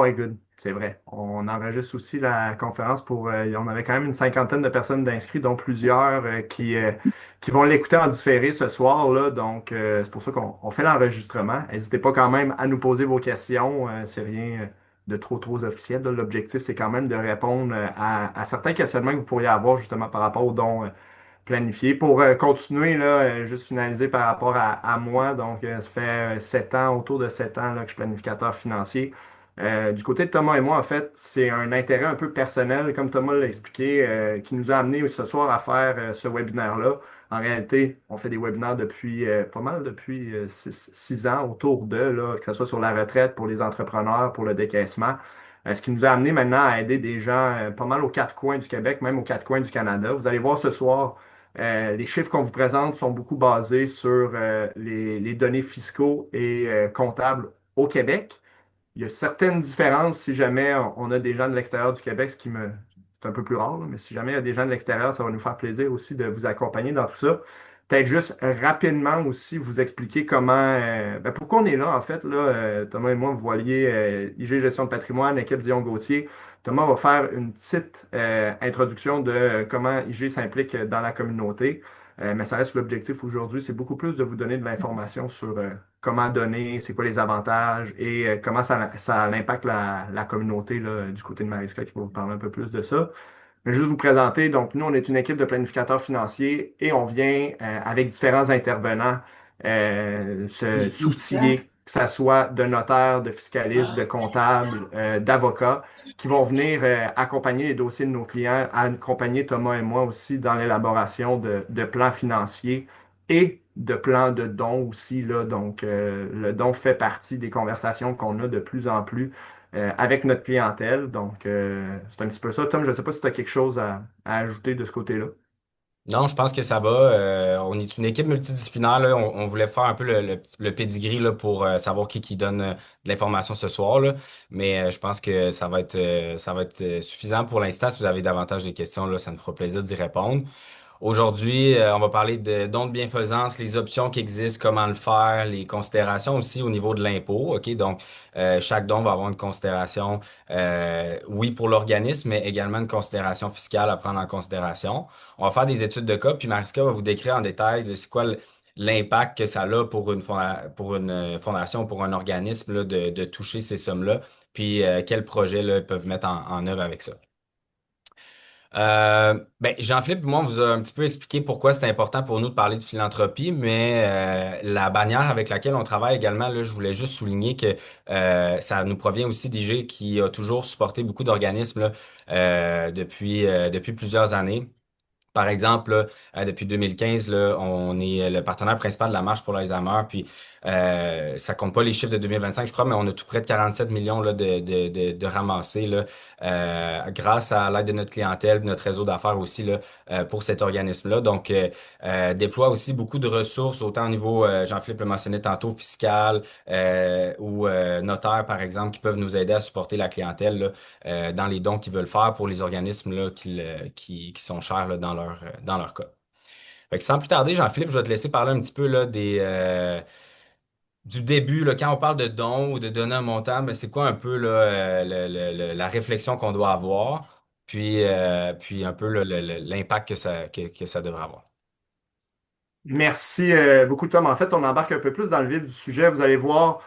oui, good. C'est vrai. On enregistre aussi la conférence pour. On avait quand même une cinquantaine de personnes d'inscrits, dont plusieurs qui vont l'écouter en différé ce soir, là. Donc, c'est pour ça qu'on fait l'enregistrement. N'hésitez pas quand même à nous poser vos questions. C'est rien de trop officiel, là. L'objectif, c'est quand même de répondre à certains questionnements que vous pourriez avoir justement par rapport aux dons planifiés. Pour continuer, là, juste finaliser par rapport à moi. Donc, ça fait 7 ans, autour de 7 ans, là, que je suis planificateur financier. Du côté de Thomas et moi, en fait, c'est un intérêt un peu personnel, comme Thomas l'a expliqué, qui nous a amené ce soir à faire ce webinaire-là. En réalité, on fait des webinaires depuis pas mal depuis 6 ans autour d'eux, là, que ce soit sur la retraite, pour les entrepreneurs, pour le décaissement. Ce qui nous a amené maintenant à aider des gens pas mal aux quatre coins du Québec, même aux quatre coins du Canada. Vous allez voir ce soir, les chiffres qu'on vous présente sont beaucoup basés sur les données fiscaux et comptables au Québec. Il y a certaines différences si jamais on a des gens de l'extérieur du Québec, c'est un peu plus rare, là, mais si jamais il y a des gens de l'extérieur, ça va nous faire plaisir aussi de vous accompagner dans tout ça. Peut-être juste rapidement aussi vous expliquer pourquoi on est là, en fait. Là, Thomas et moi, vous voyez IG Gestion de patrimoine, équipe Dion-Gauthier. Thomas va faire une petite introduction de comment IG s'implique dans la communauté. Mais ça reste l'objectif aujourd'hui, c'est beaucoup plus de vous donner de l'information sur comment donner, c'est quoi les avantages et comment ça impacte la communauté là, du côté de Mariska qui va vous parler un peu plus de ça. Mais juste vous présenter, donc nous, on est une équipe de planificateurs financiers et on vient avec différents intervenants s'outiller, que ce soit de notaires, de fiscalistes, de comptables, d'avocats, qui vont venir accompagner les dossiers de nos clients, accompagner Thomas et moi aussi dans l'élaboration de plans financiers et de plans de dons aussi, là. Donc, le don fait partie des conversations qu'on a de plus en plus avec notre clientèle. Donc, c'est un petit peu ça. Tom, je ne sais pas si tu as quelque chose à ajouter de ce côté-là. Non, je pense que ça va. On est une équipe multidisciplinaire, là. On voulait faire un peu le pedigree là, pour savoir qui donne de l'information ce soir, là. Mais je pense que ça va être suffisant pour l'instant. Si vous avez davantage de questions, là, ça nous fera plaisir d'y répondre. Aujourd'hui, on va parler de dons de bienfaisance, les options qui existent, comment le faire, les considérations aussi au niveau de l'impôt. OK? Donc, chaque don va avoir une considération, oui, pour l'organisme, mais également une considération fiscale à prendre en considération. On va faire des études de cas, puis Mariska va vous décrire en détail de c'est quoi l'impact que ça a pour pour une fondation, pour un organisme là, de toucher ces sommes-là, puis quels projets là, ils peuvent mettre en œuvre avec ça. Ben, Jean-Philippe, moi, on vous a un petit peu expliqué pourquoi c'est important pour nous de parler de philanthropie, mais la bannière avec laquelle on travaille également, là, je voulais juste souligner que ça nous provient aussi d'IG qui a toujours supporté beaucoup d'organismes là, depuis plusieurs années. Par exemple, là, depuis 2015, là, on est le partenaire principal de la Marche pour l'Alzheimer. Puis, ça compte pas les chiffres de 2025, je crois, mais on a tout près de 47 millions là, de ramassés là, grâce à l'aide de notre clientèle, de notre réseau d'affaires aussi là, pour cet organisme-là. Donc, déploie aussi beaucoup de ressources, autant au niveau, Jean-Philippe le mentionnait tantôt, fiscal ou notaire, par exemple, qui peuvent nous aider à supporter la clientèle là, dans les dons qu'ils veulent faire pour les organismes là, qui sont chers là, dans leur cas. Fait que sans plus tarder, Jean-Philippe, je vais te laisser parler un petit peu là, du début. Là, quand on parle de dons ou de donner un montant, ben, c'est quoi un peu là, la réflexion qu'on doit avoir, puis un peu là, l'impact que ça devrait avoir. Merci beaucoup, Tom. En fait, on embarque un peu plus dans le vif du sujet. Vous allez voir,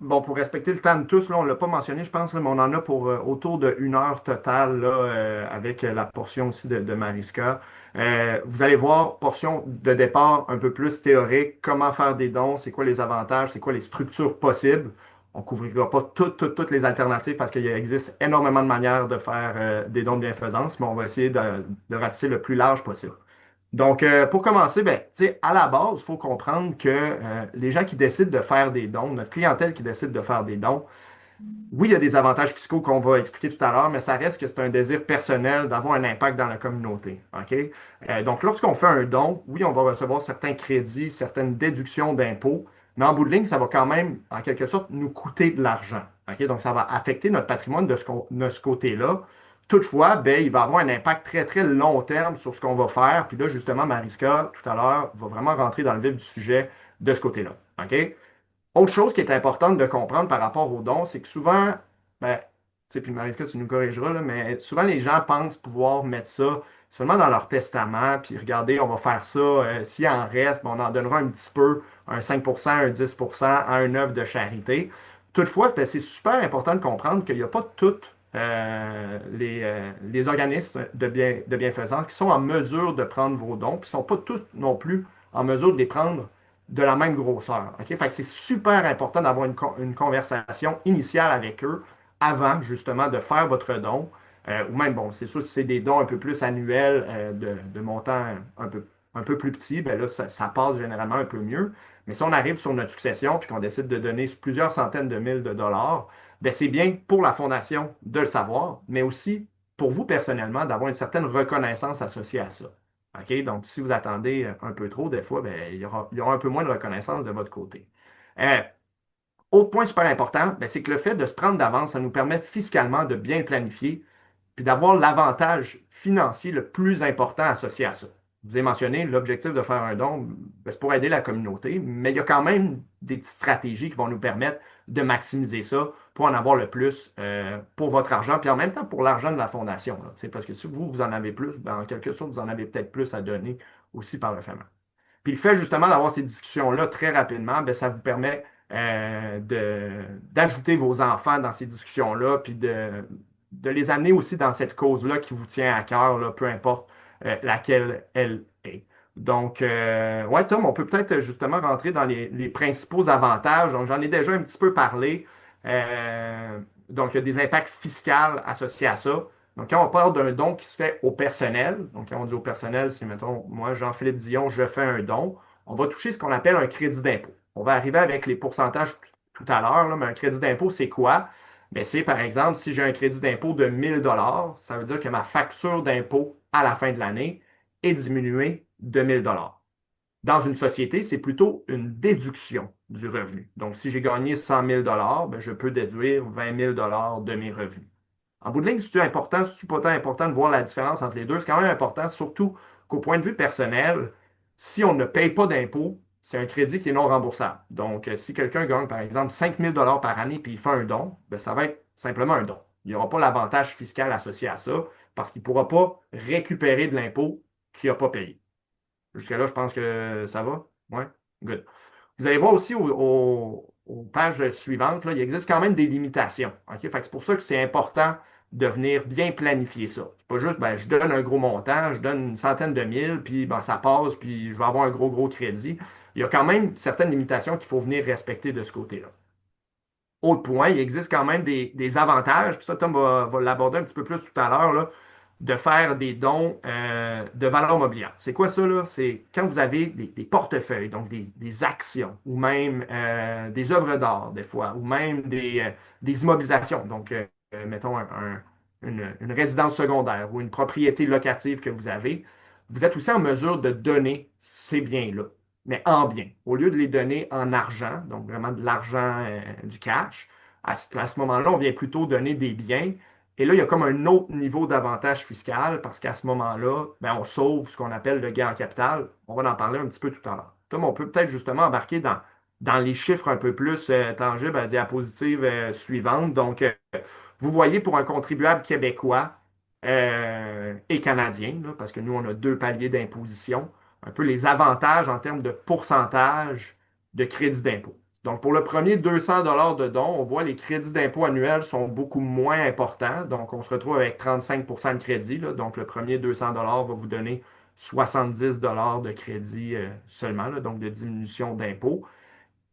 bon, pour respecter le temps de tous, là, on ne l'a pas mentionné, je pense, là, mais on en a pour autour de 1 heure totale là, avec la portion aussi de Mariska. Vous allez voir, portion de départ un peu plus théorique, comment faire des dons, c'est quoi les avantages, c'est quoi les structures possibles. On ne couvrira pas toutes les alternatives parce qu'il existe énormément de manières de faire des dons de bienfaisance, mais on va essayer de ratisser le plus large possible. Donc, pour commencer, ben, tu sais, à la base, il faut comprendre que les gens qui décident de faire des dons, notre clientèle qui décide de faire des dons, oui, il y a des avantages fiscaux qu'on va expliquer tout à l'heure, mais ça reste que c'est un désir personnel d'avoir un impact dans la communauté. OK? Donc, lorsqu'on fait un don, oui, on va recevoir certains crédits, certaines déductions d'impôts, mais en bout de ligne, ça va quand même, en quelque sorte, nous coûter de l'argent. OK? Donc, ça va affecter notre patrimoine de ce côté-là. Toutefois, ben, il va avoir un impact très, très long terme sur ce qu'on va faire. Puis là, justement, Mariska, tout à l'heure, va vraiment rentrer dans le vif du sujet de ce côté-là. OK? Autre chose qui est importante de comprendre par rapport aux dons, c'est que souvent, ben, tu sais, puis Mariska, tu nous corrigeras, là, mais souvent les gens pensent pouvoir mettre ça seulement dans leur testament, puis regardez, on va faire ça, s'il en reste, ben, on en donnera un petit peu, un 5%, un 10% à une œuvre de charité. Toutefois, ben, c'est super important de comprendre qu'il n'y a pas tous les organismes de bienfaisance qui sont en mesure de prendre vos dons, puis ne sont pas tous non plus en mesure de les prendre de la même grosseur. OK? Fait que c'est super important d'avoir une conversation initiale avec eux avant justement de faire votre don. Ou même, bon, c'est sûr, si c'est des dons un peu plus annuels de montant un peu plus petit, ben là, ça passe généralement un peu mieux. Mais si on arrive sur notre succession puis qu'on décide de donner plusieurs centaines de mille de dollars, ben c'est bien pour la fondation de le savoir, mais aussi pour vous personnellement d'avoir une certaine reconnaissance associée à ça. OK? Donc, si vous attendez un peu trop, des fois, ben, il y aura un peu moins de reconnaissance de votre côté. Euh, Autre point super important, ben, c'est que le fait de se prendre d'avance, ça nous permet fiscalement de bien le planifier puis d'avoir l'avantage financier le plus important associé à ça. Je vous ai mentionné l'objectif de faire un don, ben, c'est pour aider la communauté, mais il y a quand même des petites stratégies qui vont nous permettre de maximiser ça pour en avoir le plus pour votre argent, puis en même temps pour l'argent de la fondation. Là. C'est parce que si vous en avez plus, ben, en quelque sorte, vous en avez peut-être plus à donner aussi par le fait même. Puis le fait justement d'avoir ces discussions-là très rapidement, bien, ça vous permet d'ajouter vos enfants dans ces discussions-là, puis de les amener aussi dans cette cause-là qui vous tient à cœur, là, peu importe laquelle elle est. Donc, ouais, Tom, on peut peut-être justement rentrer dans les principaux avantages. Donc, j'en ai déjà un petit peu parlé. Euh, donc, il y a des impacts fiscaux associés à ça. Donc, quand on parle d'un don qui se fait au personnel, donc quand on dit au personnel, c'est, mettons, moi, Jean-Philippe Dion, je fais un don, on va toucher ce qu'on appelle un crédit d'impôt. On va arriver avec les pourcentages tout à l'heure, là, mais un crédit d'impôt, c'est quoi? Bien, c'est, par exemple, si j'ai un crédit d'impôt de 1 000 $, ça veut dire que ma facture d'impôt à la fin de l'année est diminuée de 1 000 $. Dans une société, c'est plutôt une déduction du revenu. Donc, si j'ai gagné 100 000 $, bien, je peux déduire 20 000 $ de mes revenus. En bout de ligne, c'est important, c'est pas tant important de voir la différence entre les deux. C'est quand même important, surtout qu'au point de vue personnel, si on ne paye pas d'impôt, c'est un crédit qui est non remboursable. Donc, si quelqu'un gagne, par exemple, 5 000 $ par année puis il fait un don, ben, ça va être simplement un don. Il n'y aura pas l'avantage fiscal associé à ça parce qu'il ne pourra pas récupérer de l'impôt qu'il n'a pas payé. Jusque-là, je pense que ça va. Ouais, good. Vous allez voir aussi aux pages suivantes, là, il existe quand même des limitations. OK? Fait que c'est pour ça que c'est important de venir bien planifier ça. C'est pas juste, ben, je donne un gros montant, je donne une centaine de mille, puis ben, ça passe, puis je vais avoir un gros crédit. Il y a quand même certaines limitations qu'il faut venir respecter de ce côté-là. Autre point, il existe quand même des avantages, puis ça, Tom va l'aborder un petit peu plus tout à l'heure, là, de faire des dons de valeur mobilière. C'est quoi ça, là? C'est quand vous avez des portefeuilles, donc des actions, ou même des œuvres d'art, des fois, ou même des immobilisations. Donc, mettons une résidence secondaire ou une propriété locative que vous avez. Vous êtes aussi en mesure de donner ces biens-là, mais en biens. Au lieu de les donner en argent, donc vraiment de l'argent, du cash, à ce moment-là, on vient plutôt donner des biens et là, il y a comme un autre niveau d'avantage fiscal parce qu'à ce moment-là, ben, on sauve ce qu'on appelle le gain en capital. On va en parler un petit peu tout à l'heure. Tom, on peut peut-être justement embarquer dans les chiffres un peu plus tangibles à la diapositive suivante. Donc, vous voyez pour un contribuable québécois et canadien, là, parce que nous, on a deux paliers d'imposition, un peu les avantages en termes de pourcentage de crédit d'impôt. Donc, pour le premier 200 $ de don, on voit les crédits d'impôt annuels sont beaucoup moins importants. Donc, on se retrouve avec 35 % de crédit. Là. Donc, le premier 200 $ va vous donner 70 $ de crédit seulement, là, donc de diminution d'impôt.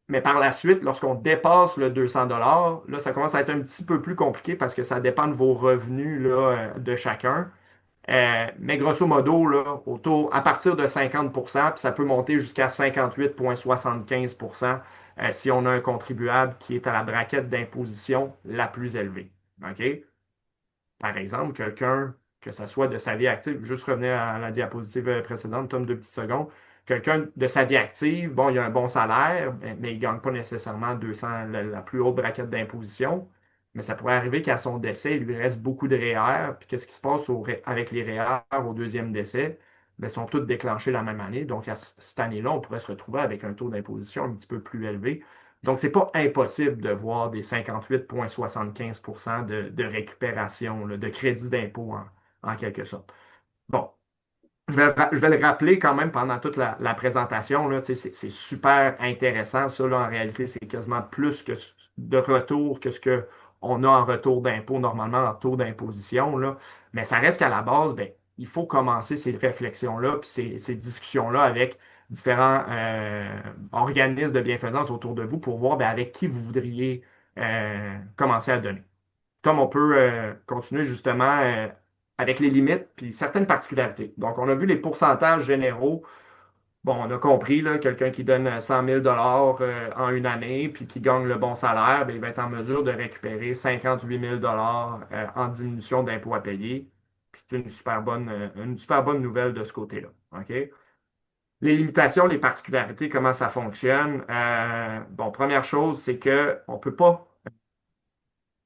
Mais par la suite, lorsqu'on dépasse le 200 $ là, ça commence à être un petit peu plus compliqué parce que ça dépend de vos revenus là, de chacun. Mais grosso modo, là, à partir de 50%, puis ça peut monter jusqu'à 58,75% si on a un contribuable qui est à la braquette d'imposition la plus élevée. OK? Par exemple, quelqu'un, que ce soit de sa vie active, juste revenir à la diapositive précédente, Tom, 2 petites secondes, quelqu'un de sa vie active, bon, il a un bon salaire, mais il ne gagne pas nécessairement 200, la plus haute braquette d'imposition, mais ça pourrait arriver qu'à son décès, il lui reste beaucoup de REER, puis qu'est-ce qui se passe avec les REER au deuxième décès? Bien, ils sont tous déclenchés la même année, donc cette année-là, on pourrait se retrouver avec un taux d'imposition un petit peu plus élevé. Donc, c'est pas impossible de voir des 58,75 de récupération, là, de crédit d'impôt en quelque sorte. Bon, je vais le rappeler quand même pendant toute la présentation. Là, c'est super intéressant. Ça, là, en réalité, c'est quasiment plus de retour que ce qu'on a en retour d'impôt normalement en taux d'imposition. Là. Mais ça reste qu'à la base, ben, il faut commencer ces réflexions-là puis ces discussions-là avec différents organismes de bienfaisance autour de vous pour voir ben, avec qui vous voudriez commencer à donner. Comme on peut continuer justement avec les limites puis certaines particularités. Donc, on a vu les pourcentages généraux. Bon, on a compris, là, quelqu'un qui donne 100 000 en une année puis qui gagne le bon salaire, bien, il va être en mesure de récupérer 58 000 en diminution d'impôts à payer. Puis c'est une super bonne nouvelle de ce côté-là. OK? Les limitations, les particularités, comment ça fonctionne? Bon, première chose, c'est qu'on ne peut pas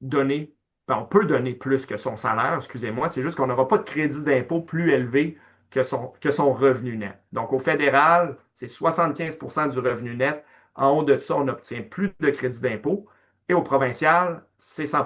donner, ben, on peut donner plus que son salaire, excusez-moi, c'est juste qu'on n'aura pas de crédit d'impôt plus élevé que son revenu net. Donc, au fédéral, c'est 75 du revenu net. En haut de ça, on n'obtient plus de crédit d'impôt. Et au provincial, c'est 100.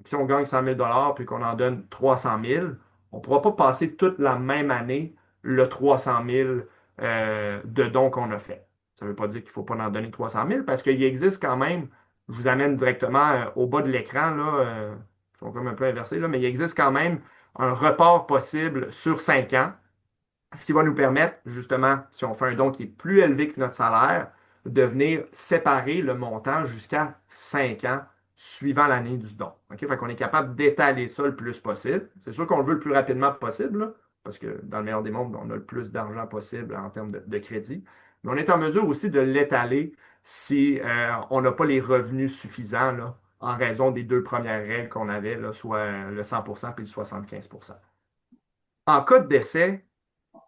Si on gagne 100 000 puis qu'on en donne 300 000, on ne pourra pas passer toute la même année le 300 000 de dons qu'on a fait. Ça ne veut pas dire qu'il ne faut pas en donner 300 000 parce qu'il existe quand même, je vous amène directement au bas de l'écran, là, ils sont comme un peu inversés, là, mais il existe quand même un report possible sur 5 ans, ce qui va nous permettre, justement, si on fait un don qui est plus élevé que notre salaire, de venir séparer le montant jusqu'à 5 ans suivant l'année du don. OK? Fait qu'on est capable d'étaler ça le plus possible. C'est sûr qu'on le veut le plus rapidement possible, là, parce que dans le meilleur des mondes, on a le plus d'argent possible en termes de crédit. Mais on est en mesure aussi de l'étaler si on n'a pas les revenus suffisants là, en raison des deux premières règles qu'on avait, là, soit le 100% puis le 75%. En cas de décès,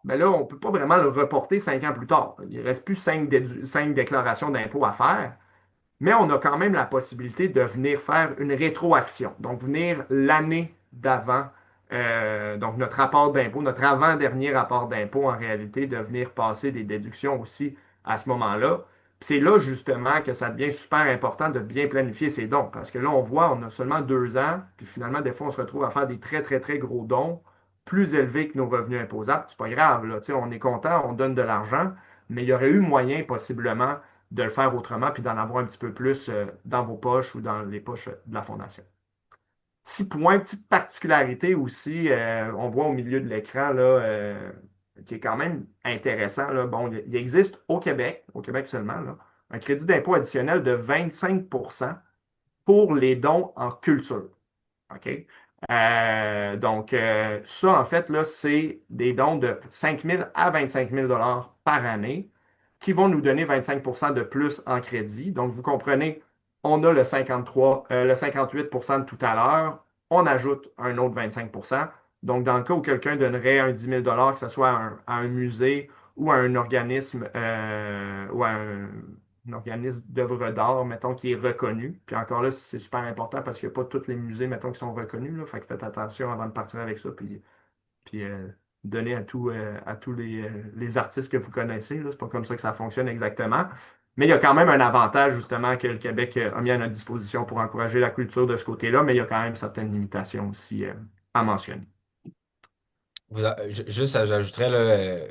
ben là, on ne peut pas vraiment le reporter 5 ans plus tard. Il ne reste plus cinq déclarations d'impôt à faire, mais on a quand même la possibilité de venir faire une rétroaction. Donc, venir l'année d'avant, donc notre rapport d'impôt, notre avant-dernier rapport d'impôt, en réalité, de venir passer des déductions aussi à ce moment-là. Puis c'est là, justement, que ça devient super important de bien planifier ses dons. Parce que là, on voit, on a seulement 2 ans, puis finalement, des fois, on se retrouve à faire des très, très, très gros dons, plus élevés que nos revenus imposables. C'est pas grave, là. Tu sais, on est content, on donne de l'argent, mais il y aurait eu moyen, possiblement, de le faire autrement, puis d'en avoir un petit peu plus dans vos poches ou dans les poches de la fondation. Petit point, petite particularité aussi, on voit au milieu de l'écran, là, qui est quand même intéressant. Là. Bon, il existe au Québec seulement, là, un crédit d'impôt additionnel de 25 pour les dons en culture. OK? Ça, en fait, là, c'est des dons de 5 000 à 25 000 par année qui vont nous donner 25 de plus en crédit. Donc, vous comprenez, on a le 58 de tout à l'heure, on ajoute un autre 25. Donc, dans le cas où quelqu'un donnerait un 10 000 que ce soit à un musée ou à un organisme ou à un organisme d'œuvres d'art, mettons, qui est reconnu. Puis encore là, c'est super important parce qu'il n'y a pas tous les musées, mettons, qui sont reconnus. Là. Fait que faites attention avant de partir avec ça. Puis donnez à tous les artistes que vous connaissez. Là. C'est pas comme ça que ça fonctionne exactement. Mais il y a quand même un avantage, justement, que le Québec a mis à notre disposition pour encourager la culture de ce côté-là, mais il y a quand même certaines limitations aussi à mentionner. Juste, j'ajouterais, là,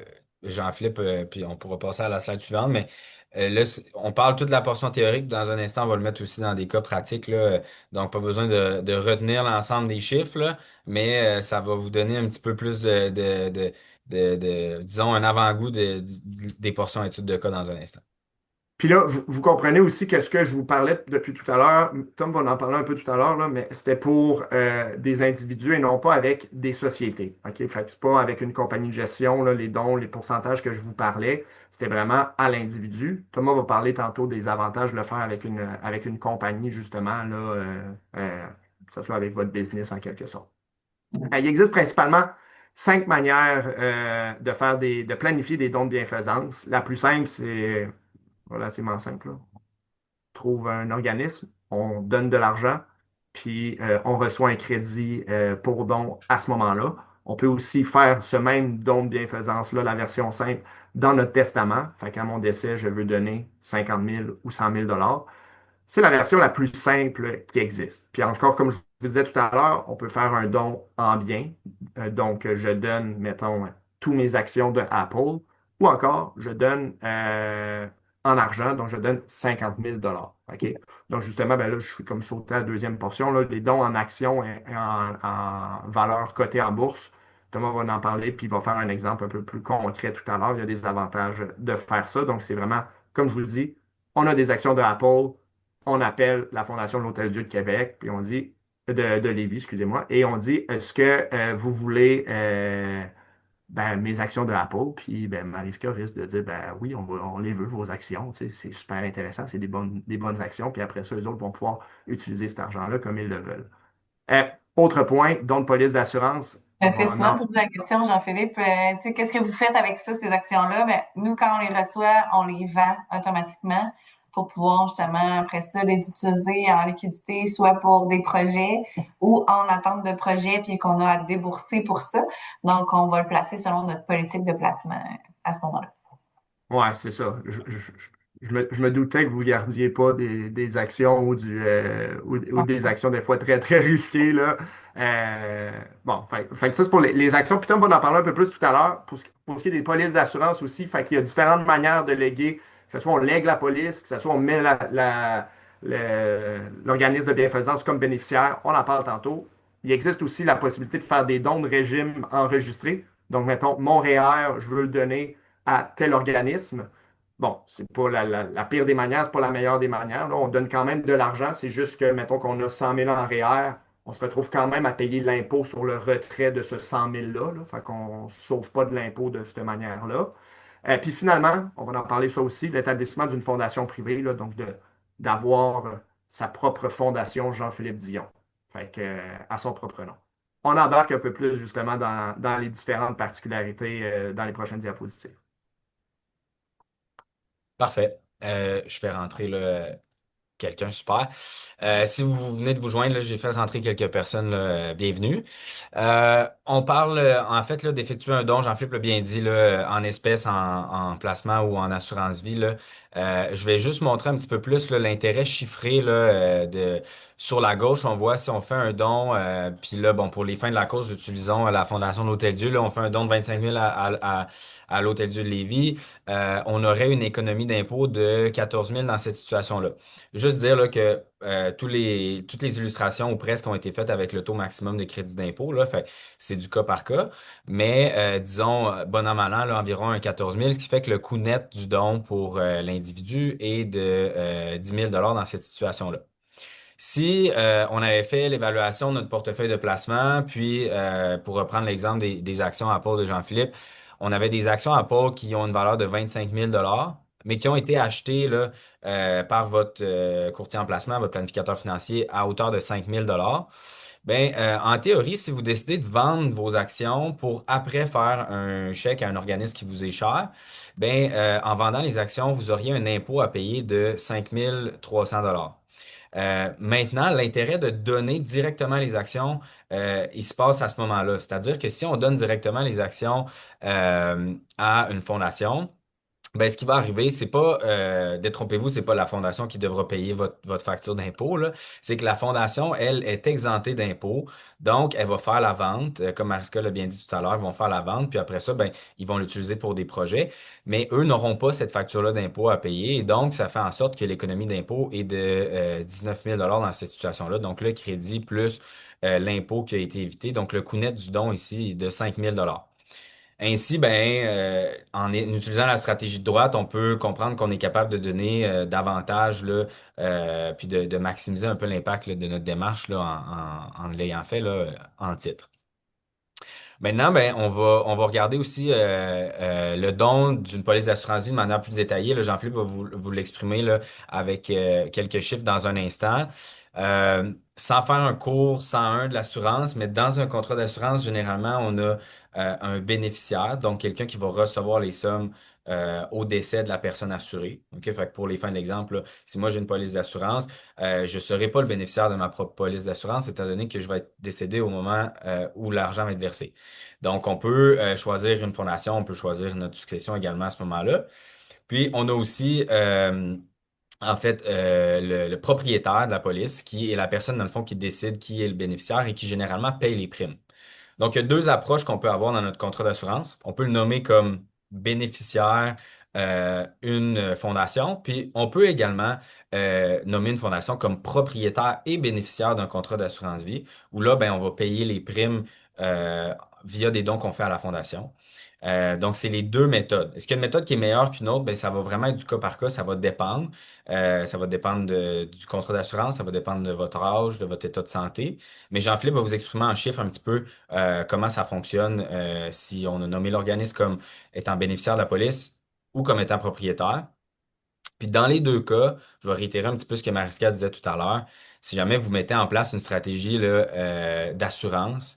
Jean-Philippe, puis on pourra passer à la slide suivante, mais là, on parle toute la portion théorique. Dans un instant, on va le mettre aussi dans des cas pratiques, là, donc pas besoin de retenir l'ensemble des chiffres, là, mais ça va vous donner un petit peu plus disons, un avant-goût des portions études de cas dans un instant. Puis là, vous comprenez aussi que ce que je vous parlais depuis tout à l'heure, Tom va en parler un peu tout à l'heure, là, mais c'était pour des individus et non pas avec des sociétés. OK? Fait que c'est pas avec une compagnie de gestion, là, les dons, les pourcentages que je vous parlais. C'était vraiment à l'individu. Thomas va parler tantôt des avantages de le faire avec une compagnie, justement, là, que ce soit avec votre business en quelque sorte. Il existe principalement 5 manières de planifier des dons de bienfaisance. La plus simple, c'est relativement simple. Là. On trouve un organisme, on donne de l'argent, puis on reçoit un crédit pour don à ce moment-là. On peut aussi faire ce même don de bienfaisance-là, la version simple, dans notre testament. Fait qu'à mon décès, je veux donner 50 000 ou 100 000 dollars. C'est la version la plus simple qui existe. Puis encore, comme je vous disais tout à l'heure, on peut faire un don en bien. Donc, je donne, mettons, tous mes actions de Apple, ou encore, je donne en argent, donc je donne 50 000 dollars. OK? Donc, justement, ben là, je suis comme sauté à la deuxième portion, là, les dons en actions et en valeur cotée en bourse. Thomas va en parler, puis il va faire un exemple un peu plus concret tout à l'heure. Il y a des avantages de faire ça. Donc, c'est vraiment, comme je vous le dis, on a des actions de Apple, on appelle la Fondation de l'Hôtel-Dieu de Québec, puis on dit, de Lévis, excusez-moi, et on dit, est-ce que vous voulez ben, mes actions de Apple? Puis ben, Mariska risque de dire, ben oui, on les veut, vos actions, tu sais, c'est super intéressant, c'est des bonnes actions, puis après ça, les autres vont pouvoir utiliser cet argent-là comme ils le veulent. Euh, Autre point, don de police d'assurance, Je on me fais va souvent en... poser la question, Jean-Philippe, tu sais, qu'est-ce que vous faites avec ça, ces actions-là? Ben, nous, quand on les reçoit, on les vend automatiquement pour pouvoir justement, après ça, les utiliser en liquidité, soit pour des projets ou en attente de projets, puis qu'on a à débourser pour ça. Donc, on va le placer selon notre politique de placement à ce moment-là. Ouais, c'est ça. Je me doutais que vous ne gardiez pas des actions ou des actions des fois très, très risquées, là. Bon, fait que ça, c'est pour les actions. Puis Tom va en parler un peu plus tout à l'heure. Pour ce qui est des polices d'assurance aussi, fait qu'il y a différentes manières de léguer. Que ce soit on lègue la police, que ce soit on met l'organisme de bienfaisance comme bénéficiaire. On en parle tantôt. Il existe aussi la possibilité de faire des dons de régime enregistrés. Donc, mettons, mon REER, je veux le donner à tel organisme. Bon, c'est pas la pire des manières, c'est pas la meilleure des manières. Là. On donne quand même de l'argent. C'est juste que, mettons qu'on a 100 000 en REER, on se retrouve quand même à payer l'impôt sur le retrait de ce 100 000-là. Là. Fait qu'on ne sauve pas de l'impôt de cette manière-là. Puis finalement, on va en parler ça aussi, l'établissement d'une fondation privée, là, donc d'avoir sa propre fondation Jean-Philippe Dion, fait que, à son propre nom. On embarque un peu plus justement dans les différentes particularités dans les prochaines diapositives. Parfait. Je fais rentrer là, quelqu'un, super. Si vous venez de vous joindre, là, j'ai fait rentrer quelques personnes, là, bienvenue. On parle en fait là, d'effectuer un don, Jean-Philippe l'a bien dit, là, en espèces, en placement ou en assurance vie. Là. Je vais juste montrer un petit peu plus là, l'intérêt chiffré là, sur la gauche. On voit si on fait un don, puis là, bon, pour les fins de la cause, utilisons la Fondation de l'Hôtel-Dieu. Là, on fait un don de 25 000 à l'Hôtel-Dieu de Lévis. On aurait une économie d'impôt de 14 000 dans cette situation-là. Juste dire là, que toutes les illustrations ou presque ont été faites avec le taux maximum de crédit d'impôt. Là, fait, c'est du cas par cas. Mais disons, bon an, mal an, là, environ un 14 000, ce qui fait que le coût net du don pour l'individu est de 10 000 dans cette situation-là. Si on avait fait l'évaluation de notre portefeuille de placement, puis pour reprendre l'exemple des actions Apple de Jean-Philippe, on avait des actions Apple qui ont une valeur de 25 000 mais qui ont été achetées là, par votre courtier en placement, votre planificateur financier à hauteur de 5 000 ben, en théorie, si vous décidez de vendre vos actions pour après faire un chèque à un organisme qui vous est cher, ben, en vendant les actions, vous auriez un impôt à payer de 5 300 maintenant, l'intérêt de donner directement les actions, il se passe à ce moment-là. C'est-à-dire que si on donne directement les actions à une fondation, ben, ce qui va arriver, c'est pas, détrompez-vous, c'est pas la fondation qui devra payer votre facture d'impôt, là. C'est que la fondation, elle, est exemptée d'impôt. Donc, elle va faire la vente, comme Mariska l'a bien dit tout à l'heure, ils vont faire la vente, puis après ça, ben, ils vont l'utiliser pour des projets. Mais eux n'auront pas cette facture-là d'impôt à payer. Et donc, ça fait en sorte que l'économie d'impôt est de 19 000 dans cette situation-là. Donc, le crédit plus l'impôt qui a été évité. Donc, le coût net du don ici est de 5 000 ainsi, ben, en utilisant la stratégie de droite, on peut comprendre qu'on est capable de donner davantage, là, puis de maximiser un peu l'impact là, de notre démarche là, en l'ayant fait là, en titre. Maintenant, ben, on va regarder aussi le don d'une police d'assurance vie de manière plus détaillée. Là, Jean-Philippe va vous l'exprimer là, avec quelques chiffres dans un instant. Sans faire un cours 101 de l'assurance, mais dans un contrat d'assurance, généralement, on a un bénéficiaire, donc quelqu'un qui va recevoir les sommes au décès de la personne assurée. OK? Fait que pour les fins de l'exemple, là, si moi j'ai une police d'assurance, je ne serai pas le bénéficiaire de ma propre police d'assurance, étant donné que je vais être décédé au moment où l'argent va être versé. Donc, on peut choisir une fondation, on peut choisir notre succession également à ce moment-là. Puis, on a aussi, en fait, le propriétaire de la police, qui est la personne, dans le fond, qui décide qui est le bénéficiaire et qui généralement paye les primes. Donc, il y a deux approches qu'on peut avoir dans notre contrat d'assurance. On peut le nommer comme bénéficiaire, une fondation, puis on peut également nommer une fondation comme propriétaire et bénéficiaire d'un contrat d'assurance vie, où là, ben, on va payer les primes via des dons qu'on fait à la fondation. Donc, c'est les deux méthodes. Est-ce qu'il y a une méthode qui est meilleure qu'une autre? Ben, ça va vraiment être du cas par cas, ça va dépendre. Ça va dépendre du contrat d'assurance, ça va dépendre de votre âge, de votre état de santé. Mais Jean-Philippe va vous exprimer en chiffres un petit peu comment ça fonctionne si on a nommé l'organisme comme étant bénéficiaire de la police ou comme étant propriétaire. Puis dans les deux cas, je vais réitérer un petit peu ce que Mariska disait tout à l'heure. Si jamais vous mettez en place une stratégie là, d'assurance,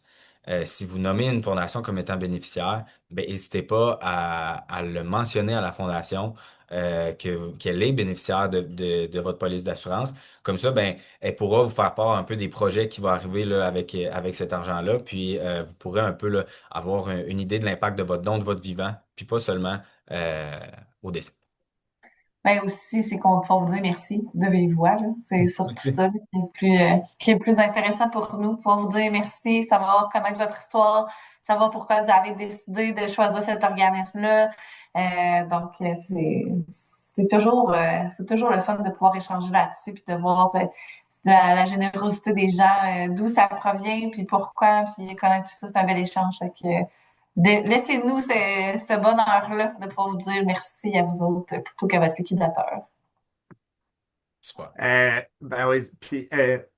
si vous nommez une fondation comme étant bénéficiaire, ben, n'hésitez pas à le mentionner à la fondation qu'elle est bénéficiaire de votre police d'assurance. Comme ça, ben, elle pourra vous faire part un peu des projets qui vont arriver là, avec cet argent-là. Puis vous pourrez un peu là, avoir une idée de l'impact de votre don, de votre vivant, puis pas seulement euh, au décès. Ben aussi, c'est qu'on va pouvoir vous dire merci de vive voix, là. C'est surtout ça qui est le plus intéressant pour nous, pouvoir vous dire merci, savoir connaître votre histoire, savoir pourquoi vous avez décidé de choisir cet organisme-là. C'est toujours le fun de pouvoir échanger là-dessus, puis de voir la générosité des gens, d'où ça provient, puis pourquoi, puis connaître tout ça, c'est un bel échange. Fait que, laissez-nous ce bonheur-là de pouvoir vous dire merci à vous autres plutôt qu'à votre liquidateur. Super. Ben oui, puis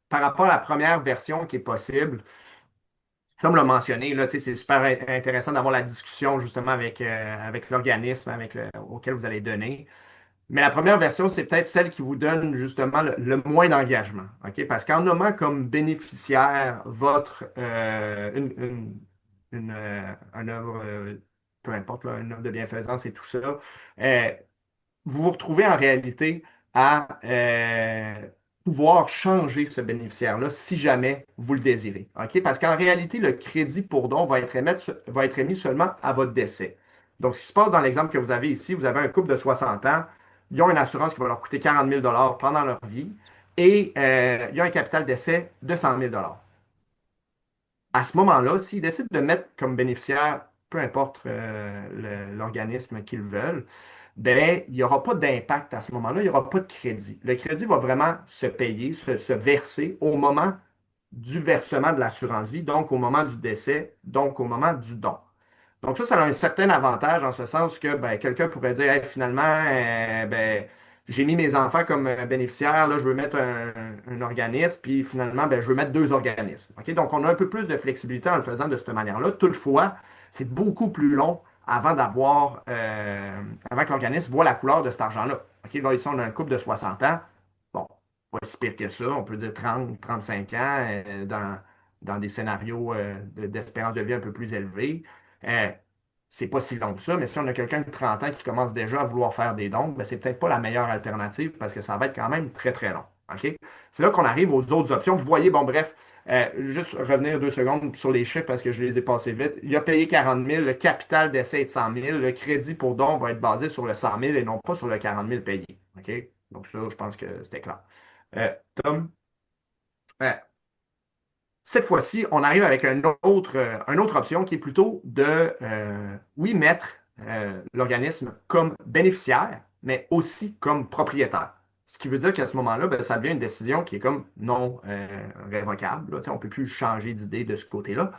par rapport à la première version qui est possible, comme l'a mentionné, là, tu sais, c'est super intéressant d'avoir la discussion justement avec l'organisme auquel vous allez donner. Mais la première version, c'est peut-être celle qui vous donne justement le moins d'engagement. OK? Parce qu'en nommant comme bénéficiaire une œuvre, peu importe, là, une œuvre de bienfaisance et tout ça, euh, vous vous retrouvez en réalité à pouvoir changer ce bénéficiaire-là si jamais vous le désirez. OK? Parce qu'en réalité, le crédit pour don va être émis seulement à votre décès. Donc, ce qui se passe dans l'exemple que vous avez ici, vous avez un couple de 60 ans, ils ont une assurance qui va leur coûter 40 000 pendant leur vie et il y a un capital d'essai de 100 000. À ce moment-là, s'ils décident de mettre comme bénéficiaire, peu importe l'organisme qu'ils veulent, ben, il n'y aura pas d'impact à ce moment-là, il n'y aura pas de crédit. Le crédit va vraiment se payer, se verser au moment du versement de l'assurance vie, donc au moment du décès, donc au moment du don. Donc ça a un certain avantage en ce sens que ben, quelqu'un pourrait dire hey, finalement, ben, j'ai mis mes enfants comme bénéficiaires, là, je veux mettre un organisme, puis finalement, ben, je veux mettre deux organismes. OK? Donc on a un peu plus de flexibilité en le faisant de cette manière-là. Toutefois, c'est beaucoup plus long avant que l'organisme voit la couleur de cet argent-là. OK? Là, ici, on a un couple de 60 ans. Bon, pas si pire que ça. On peut dire 30, 35 ans dans des scénarios d'espérance de vie un peu plus élevés. Euh, c'est pas si long que ça, mais si on a quelqu'un de 30 ans qui commence déjà à vouloir faire des dons, ben, c'est peut-être pas la meilleure alternative parce que ça va être quand même très, très long. OK? C'est là qu'on arrive aux autres options. Vous voyez, bon, bref, juste revenir 2 secondes sur les chiffres parce que je les ai passés vite. Il a payé 40 000, le capital d'essai est de 100 000, le crédit pour don va être basé sur le 100 000 et non pas sur le 40 000 payé. OK? Donc, ça, je pense que c'était clair. Euh, Tom, euh, cette fois-ci, on arrive avec une autre option qui est plutôt oui, mettre l'organisme comme bénéficiaire, mais aussi comme propriétaire. Ce qui veut dire qu'à ce moment-là, ben, ça devient une décision qui est comme non révocable. Là. Tu sais, on ne peut plus changer d'idée de ce côté-là.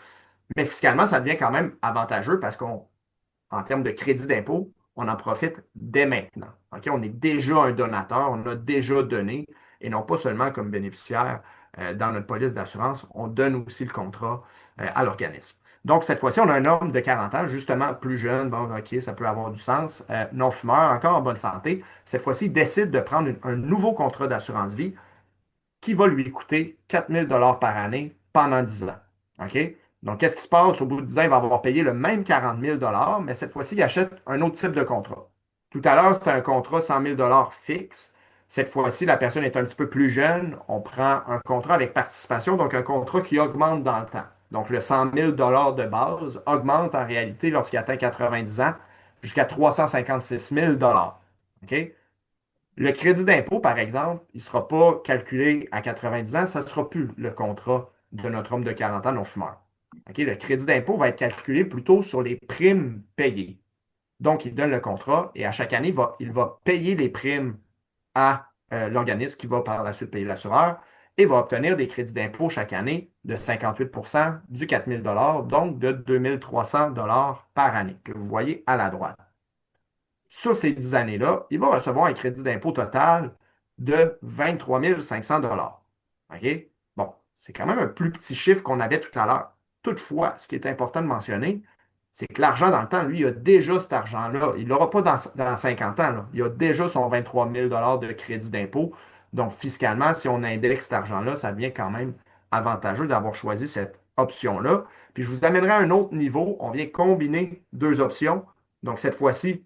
Mais fiscalement, ça devient quand même avantageux parce en termes de crédit d'impôt, on en profite dès maintenant. OK? On est déjà un donateur, on a déjà donné, et non pas seulement comme bénéficiaire dans notre police d'assurance, on donne aussi le contrat à l'organisme. Donc, cette fois-ci, on a un homme de 40 ans, justement plus jeune, bon, OK, ça peut avoir du sens, non-fumeur, encore en bonne santé. Cette fois-ci, il décide de prendre un nouveau contrat d'assurance vie qui va lui coûter 4 000 $ par année pendant 10 ans. OK? Donc, qu'est-ce qui se passe? Au bout de 10 ans, il va avoir payé le même 40 000 $, mais cette fois-ci, il achète un autre type de contrat. Tout à l'heure, c'était un contrat 100 000 $ fixe. Cette fois-ci, la personne est un petit peu plus jeune. On prend un contrat avec participation, donc un contrat qui augmente dans le temps. Donc, le 100 000 $ de base augmente en réalité lorsqu'il atteint 90 ans jusqu'à 356 000 $. OK? Le crédit d'impôt, par exemple, il ne sera pas calculé à 90 ans, ça ne sera plus le contrat de notre homme de 40 ans non-fumeur. OK? Le crédit d'impôt va être calculé plutôt sur les primes payées. Donc, il donne le contrat et à chaque année, il va payer les primes à l'organisme qui va par la suite payer l'assureur et va obtenir des crédits d'impôt chaque année de 58 du 4 000 $, donc de 2 300 $ par année, que vous voyez à la droite. Sur ces 10 années-là, il va recevoir un crédit d'impôt total de 23 500 $. OK? Bon, c'est quand même un plus petit chiffre qu'on avait tout à l'heure. Toutefois, ce qui est important de mentionner, c'est que l'argent dans le temps, lui, il a déjà cet argent-là. Il ne l'aura pas dans 50 ans. Là. Il a déjà son 23 000 $ de crédit d'impôt. Donc, fiscalement, si on indexe cet argent-là, ça devient quand même avantageux d'avoir choisi cette option-là. Puis, je vous amènerai à un autre niveau. On vient combiner deux options. Donc, cette fois-ci,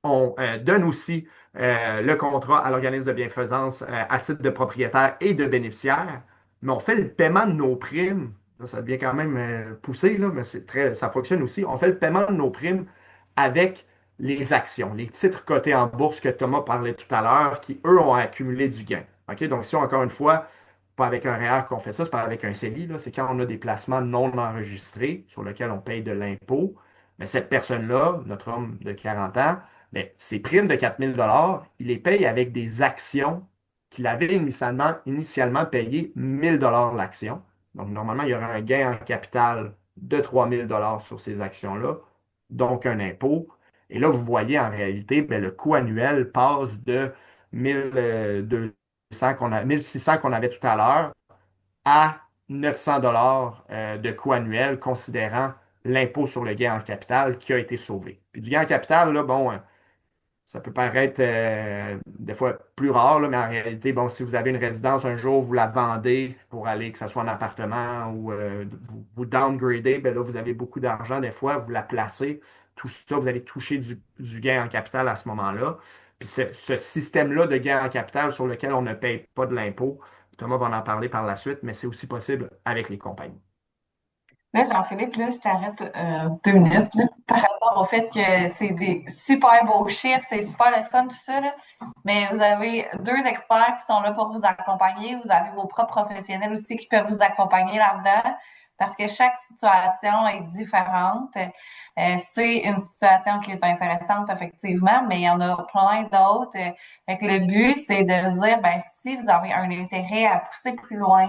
on donne aussi le contrat à l'organisme de bienfaisance à titre de propriétaire et de bénéficiaire, mais on fait le paiement de nos primes. Là, ça devient quand même poussé, là, mais ça fonctionne aussi. On fait le paiement de nos primes avec les actions, les titres cotés en bourse que Thomas parlait tout à l'heure, qui, eux, ont accumulé du gain. OK? Donc, si, encore une fois, pas avec un REER qu'on fait ça, c'est pas avec un CELI, là, c'est quand on a des placements non enregistrés sur lesquels on paye de l'impôt. Mais cette personne-là, notre homme de 40 ans, mais ces primes de 4 000 $, il les paye avec des actions qu'il avait initialement payées 1 000 $ l'action. Donc, normalement, il y aurait un gain en capital de 3 000 $ sur ces actions-là, donc un impôt. Et là, vous voyez en réalité, ben, le coût annuel passe de 1 600 qu'on avait tout à l'heure à 900 $ de coût annuel, considérant l'impôt sur le gain en capital qui a été sauvé. Puis du gain en capital, là, bon, ça peut paraître des fois plus rare, là, mais en réalité, bon, si vous avez une résidence un jour, vous la vendez pour aller, que ce soit en appartement ou vous downgradez, ben là, vous avez beaucoup d'argent des fois, vous la placez. Tout ça, vous allez toucher du gain en capital à ce moment-là. Puis ce système-là de gain en capital sur lequel on ne paye pas de l'impôt, Thomas va en parler par la suite, mais c'est aussi possible avec les compagnies. Là, Jean-Philippe, là, je t'arrête 2 minutes là, par rapport au fait que c'est des super beaux chiffres, c'est super le fun, tout ça, là. Mais vous avez deux experts qui sont là pour vous accompagner. Vous avez vos propres professionnels aussi qui peuvent vous accompagner là-dedans parce que chaque situation est différente. C'est une situation qui est intéressante, effectivement, mais il y en a plein d'autres. Fait que le but, c'est de se dire, ben, si vous avez un intérêt à pousser plus loin,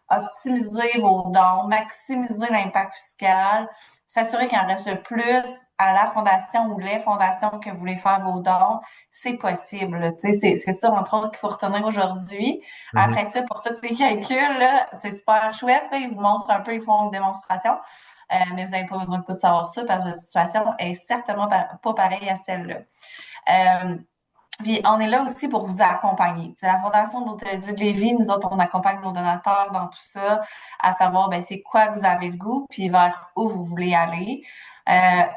optimiser vos dons, maximiser l'impact fiscal, s'assurer qu'il en reste le plus à la fondation ou les fondations que vous voulez faire vos dons, c'est possible. C'est ça, entre autres, qu'il faut retenir aujourd'hui. Mhm. Après ça, pour tous les calculs, là, c'est super chouette. Là, ils vous montrent un peu, ils font une démonstration. Mais vous n'avez pas besoin de tout savoir ça parce que la situation est certainement pas pareille à celle-là. Euh, Puis on est là aussi pour vous accompagner. C'est la Fondation de l'Hôtel Dieu de Lévis. Nous autres, on accompagne nos donateurs dans tout ça, à savoir ben, c'est quoi que vous avez le goût, puis vers où vous voulez aller.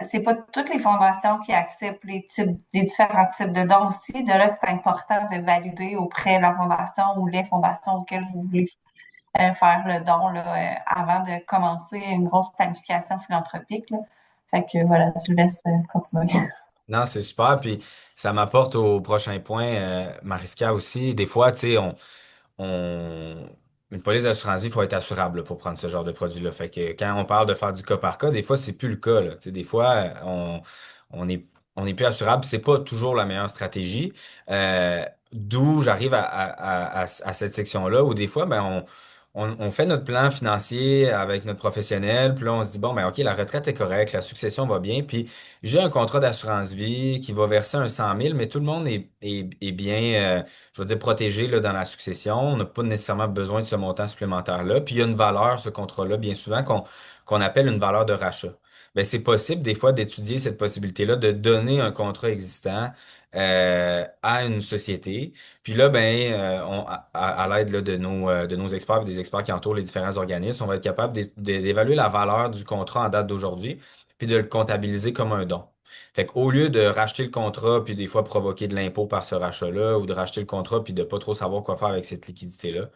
C'est pas toutes les fondations qui acceptent les différents types de dons aussi. De là que c'est important de valider auprès de la fondation ou les fondations auxquelles vous voulez faire le don là, avant de commencer une grosse planification philanthropique. Là. Fait que voilà, je vous laisse continuer. Non, c'est super. Puis ça m'apporte au prochain point, Mariska aussi. Des fois, tu sais, on... une police d'assurance vie, il faut être assurable là, pour prendre ce genre de produit-là. Fait que quand on parle de faire du cas par cas, des fois, c'est plus le cas, là. Tu sais, des fois, on est, on est plus assurable. C'est pas toujours la meilleure stratégie. D'où j'arrive à cette section-là où des fois, ben, on fait notre plan financier avec notre professionnel, puis là, on se dit, bon, ben, OK, la retraite est correcte, la succession va bien, puis j'ai un contrat d'assurance vie qui va verser un 100 000, mais tout le monde est bien, je veux dire, protégé là, dans la succession. On n'a pas nécessairement besoin de ce montant supplémentaire-là. Puis il y a une valeur, ce contrat-là, bien souvent, qu'on appelle une valeur de rachat. ben, c'est possible des fois d'étudier cette possibilité-là, de donner un contrat existant à une société. Puis là, ben, à l'aide là, de nos experts et des experts qui entourent les différents organismes, on va être capable d'évaluer la valeur du contrat en date d'aujourd'hui, puis de le comptabiliser comme un don. Fait qu'au lieu de racheter le contrat, puis des fois provoquer de l'impôt par ce rachat-là, ou de racheter le contrat, puis de pas trop savoir quoi faire avec cette liquidité-là,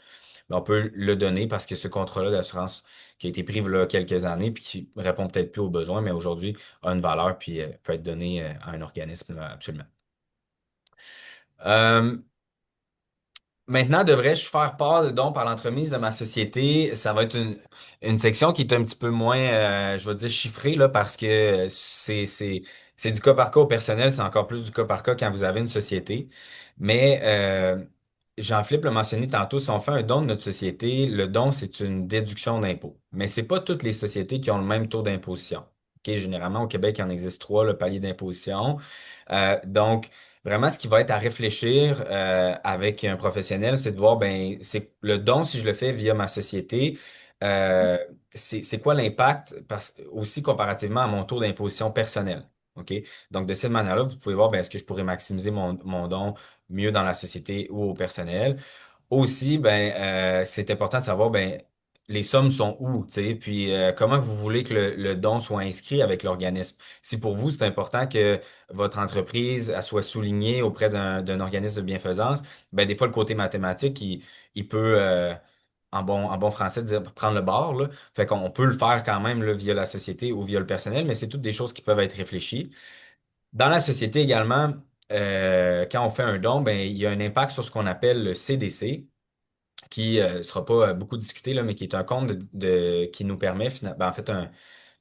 ben, on peut le donner parce que ce contrat-là d'assurance qui a été pris il y a quelques années, puis qui répond peut-être plus aux besoins, mais aujourd'hui a une valeur, puis peut être donné à un organisme, là, absolument. Euh, Maintenant, devrais-je faire part de dons par l'entremise de ma société? Ça va être une section qui est un petit peu moins, je vais dire, chiffrée, là, parce que c'est du cas par cas au personnel, c'est encore plus du cas par cas quand vous avez une société. Mais Jean-Philippe l'a mentionné tantôt, si on fait un don de notre société, le don, c'est une déduction d'impôt. Mais c'est pas toutes les sociétés qui ont le même taux d'imposition. OK, généralement, au Québec, il en existe trois, le palier d'imposition. Donc, vraiment, ce qui va être à réfléchir avec un professionnel, c'est de voir, ben, c'est le don, si je le fais via ma société, euh, c'est quoi l'impact aussi comparativement à mon taux d'imposition personnel. OK? Donc, de cette manière-là, vous pouvez voir, ben, est-ce que je pourrais maximiser mon don mieux dans la société ou au personnel? Aussi, ben, c'est important de savoir, ben, les sommes sont où, tu sais, puis comment vous voulez que le don soit inscrit avec l'organisme. Si pour vous, c'est important que votre entreprise elle soit soulignée auprès d'un organisme de bienfaisance, ben, des fois, le côté mathématique, il peut, en bon français, dire prendre le bord, là. Fait qu'on peut le faire quand même là, via la société ou via le personnel, mais c'est toutes des choses qui peuvent être réfléchies. Dans la société également, quand on fait un don, ben, il y a un impact sur ce qu'on appelle le CDC qui ne sera pas beaucoup discuté, là, mais qui est un compte qui nous permet, ben, en fait,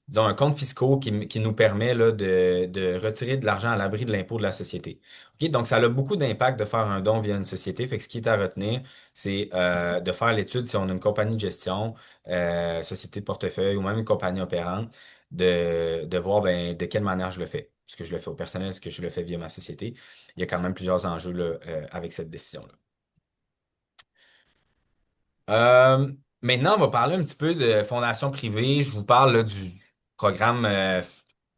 disons, un compte fiscal qui nous permet là, de retirer de l'argent à l'abri de l'impôt de la société. OK? Donc, ça a beaucoup d'impact de faire un don via une société. Fait que ce qui est à retenir, c'est de faire l'étude si on a une compagnie de gestion, société de portefeuille ou même une compagnie opérante, de voir ben, de quelle manière je le fais. Est-ce que je le fais au personnel, est-ce que je le fais via ma société? Il y a quand même plusieurs enjeux là, avec cette décision-là. Euh, Maintenant, on va parler un petit peu de fondation privée. Je vous parle là, du programme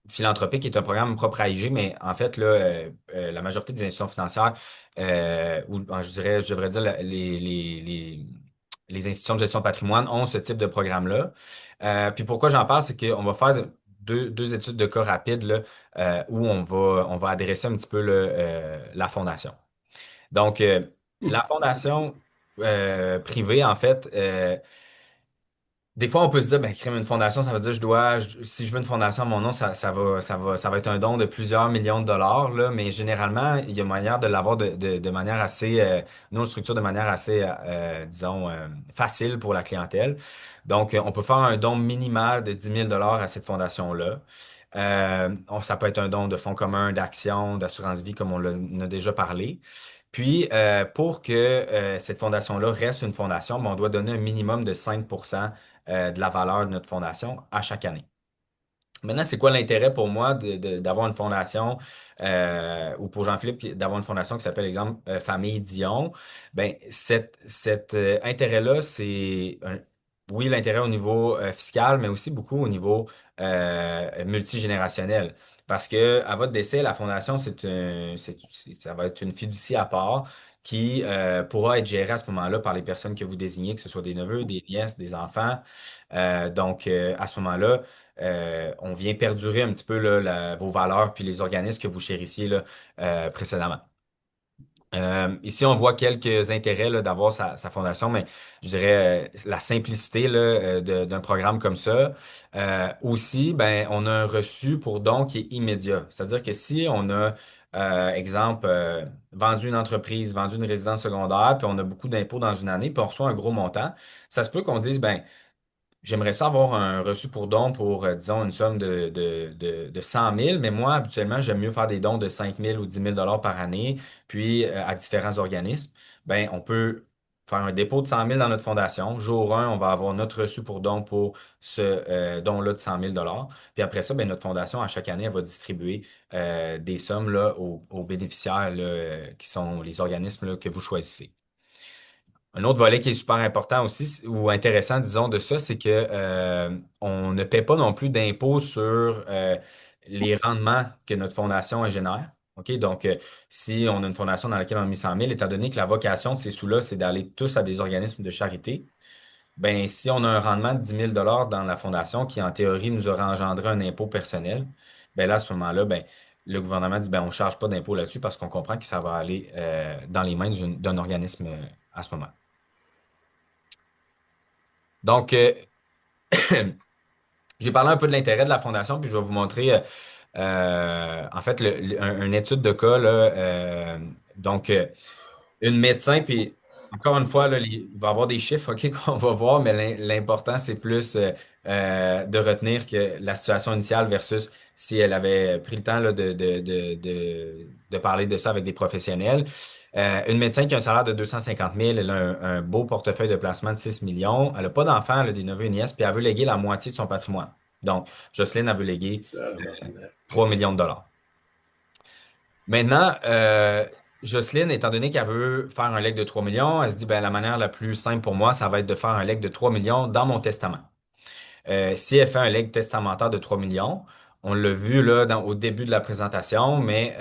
philanthropique qui est un programme propre à IG, mais en fait, là, la majorité des institutions financières, ou je devrais dire les institutions de gestion de patrimoine ont ce type de programme-là. Puis pourquoi j'en parle, c'est qu'on va faire deux études de cas rapides là, où on va adresser un petit peu là, la fondation. Donc, la fondation privée, en fait, des fois, on peut se dire, ben, créer une fondation, ça veut dire, si je veux une fondation à mon nom, ça va être un don de plusieurs millions de dollars, là, mais généralement, il y a manière de l'avoir de manière assez, nous, on structure de manière assez, disons, facile pour la clientèle. Donc, on peut faire un don minimal de 10 000 dollars à cette fondation-là. Ça peut être un don de fonds communs, d'actions, d'assurance vie, comme on a déjà parlé. Puis, pour que cette fondation-là reste une fondation, ben, on doit donner un minimum de 5% de la valeur de notre fondation à chaque année. Maintenant, c'est quoi l'intérêt pour moi d'avoir une fondation ou pour Jean-Philippe d'avoir une fondation qui s'appelle, exemple, Famille Dion? Ben, cet intérêt-là, oui, l'intérêt au niveau fiscal, mais aussi beaucoup au niveau multigénérationnel. Parce que à votre décès, la fondation, ça va être une fiducie à part qui pourra être gérée à ce moment-là par les personnes que vous désignez, que ce soit des neveux, des nièces, des enfants. Donc, à ce moment-là, on vient perdurer un petit peu là, vos valeurs puis les organismes que vous chérissiez là, précédemment. Ici, on voit quelques intérêts là, d'avoir sa fondation, mais je dirais la simplicité là, d'un programme comme ça. Aussi, ben, on a un reçu pour don qui est immédiat. C'est-à-dire que si on a, exemple, vendu une entreprise, vendu une résidence secondaire, puis on a beaucoup d'impôts dans une année, puis on reçoit un gros montant, ça se peut qu'on dise, ben, j'aimerais ça avoir un reçu pour don pour, disons, une somme de 100 000, mais moi, habituellement, j'aime mieux faire des dons de 5 000 ou 10 000 dollars par année, puis à différents organismes. Ben, on peut faire un dépôt de 100 000 dans notre fondation. Jour 1, on va avoir notre reçu pour don pour ce don-là de 100 000 dollars. Puis après ça, ben, notre fondation, à chaque année, elle va distribuer des sommes là, aux bénéficiaires là, qui sont les organismes là, que vous choisissez. Un autre volet qui est super important aussi, ou intéressant, disons, de ça, c'est que on ne paie pas non plus d'impôts sur les rendements que notre fondation génère. OK? Donc, si on a une fondation dans laquelle on a mis 100 000, étant donné que la vocation de ces sous-là, c'est d'aller tous à des organismes de charité, ben, si on a un rendement de 10 000 dans la fondation qui, en théorie, nous aura engendré un impôt personnel, ben là, à ce moment-là, ben, le gouvernement dit ben, on ne charge pas d'impôt là-dessus parce qu'on comprend que ça va aller dans les mains d'un organisme à ce moment. Donc, j'ai parlé un peu de l'intérêt de la fondation, puis je vais vous montrer en fait une étude de cas. Là, donc, une médecin, puis encore une fois, là, il va y avoir des chiffres OK, qu'on va voir, mais l'important, c'est plus de retenir que la situation initiale versus si elle avait pris le temps là, de parler de ça avec des professionnels. Une médecin qui a un salaire de 250 000, elle a un beau portefeuille de placement de 6 millions. Elle n'a pas d'enfants, elle a des neveux et nièces, puis elle veut léguer la moitié de son patrimoine. Donc, Jocelyne, elle veut léguer 3 millions de dollars. Maintenant, Jocelyne, étant donné qu'elle veut faire un legs de 3 millions, elle se dit, ben, la manière la plus simple pour moi, ça va être de faire un legs de 3 millions dans mon testament. Si elle fait un legs testamentaire de 3 millions, on l'a vu là, au début de la présentation, mais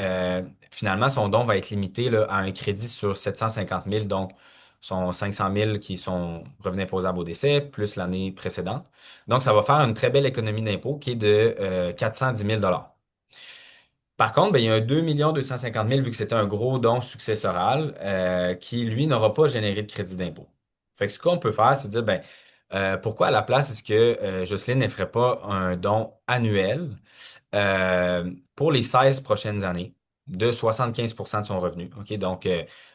finalement, son don va être limité là, à un crédit sur 750 000, donc son 500 000 qui sont revenus imposables au décès, plus l'année précédente. Donc, ça va faire une très belle économie d'impôt qui est de 410 000. Par contre, ben, il y a un 2 250 000 vu que c'était un gros don successoral qui, lui, n'aura pas généré de crédit d'impôt. Fait que ce qu'on peut faire, c'est dire, ben, pourquoi à la place, est-ce que Jocelyne ne ferait pas un don annuel pour les 16 prochaines années de 75 de son revenu? OK? Donc,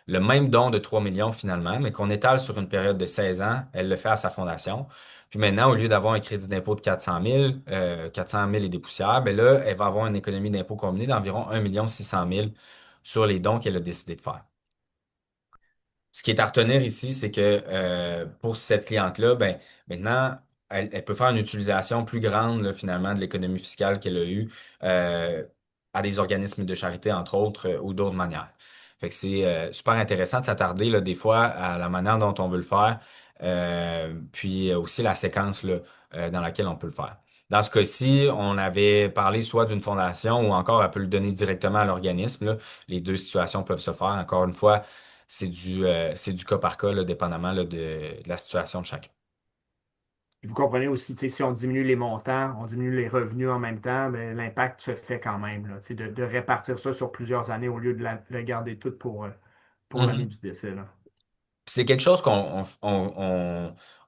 le même don de 3 millions finalement, mais qu'on étale sur une période de 16 ans, elle le fait à sa fondation. Puis maintenant, au lieu d'avoir un crédit d'impôt de 400 000 et des poussières, ben là, elle va avoir une économie d'impôt combinée d'environ 1 600 000 sur les dons qu'elle a décidé de faire. Ce qui est à retenir ici, c'est que pour cette cliente-là, ben, maintenant, elle peut faire une utilisation plus grande là, finalement de l'économie fiscale qu'elle a eue euh, à des organismes de charité, entre autres, ou d'autres manières. Fait que c'est super intéressant de s'attarder là, des fois à la manière dont on veut le faire, puis aussi la séquence là, dans laquelle on peut le faire. Dans ce cas-ci, on avait parlé soit d'une fondation ou encore elle peut le donner directement à l'organisme, là. Les deux situations peuvent se faire. Encore une fois, c'est du cas par cas, là, dépendamment là, de la situation de chacun. Vous comprenez aussi, tu sais, si on diminue les montants, on diminue les revenus en même temps, ben, l'impact se fait quand même, là, tu sais, de répartir ça sur plusieurs années au lieu de le garder tout pour l'année Mhm. du décès, là. C'est quelque chose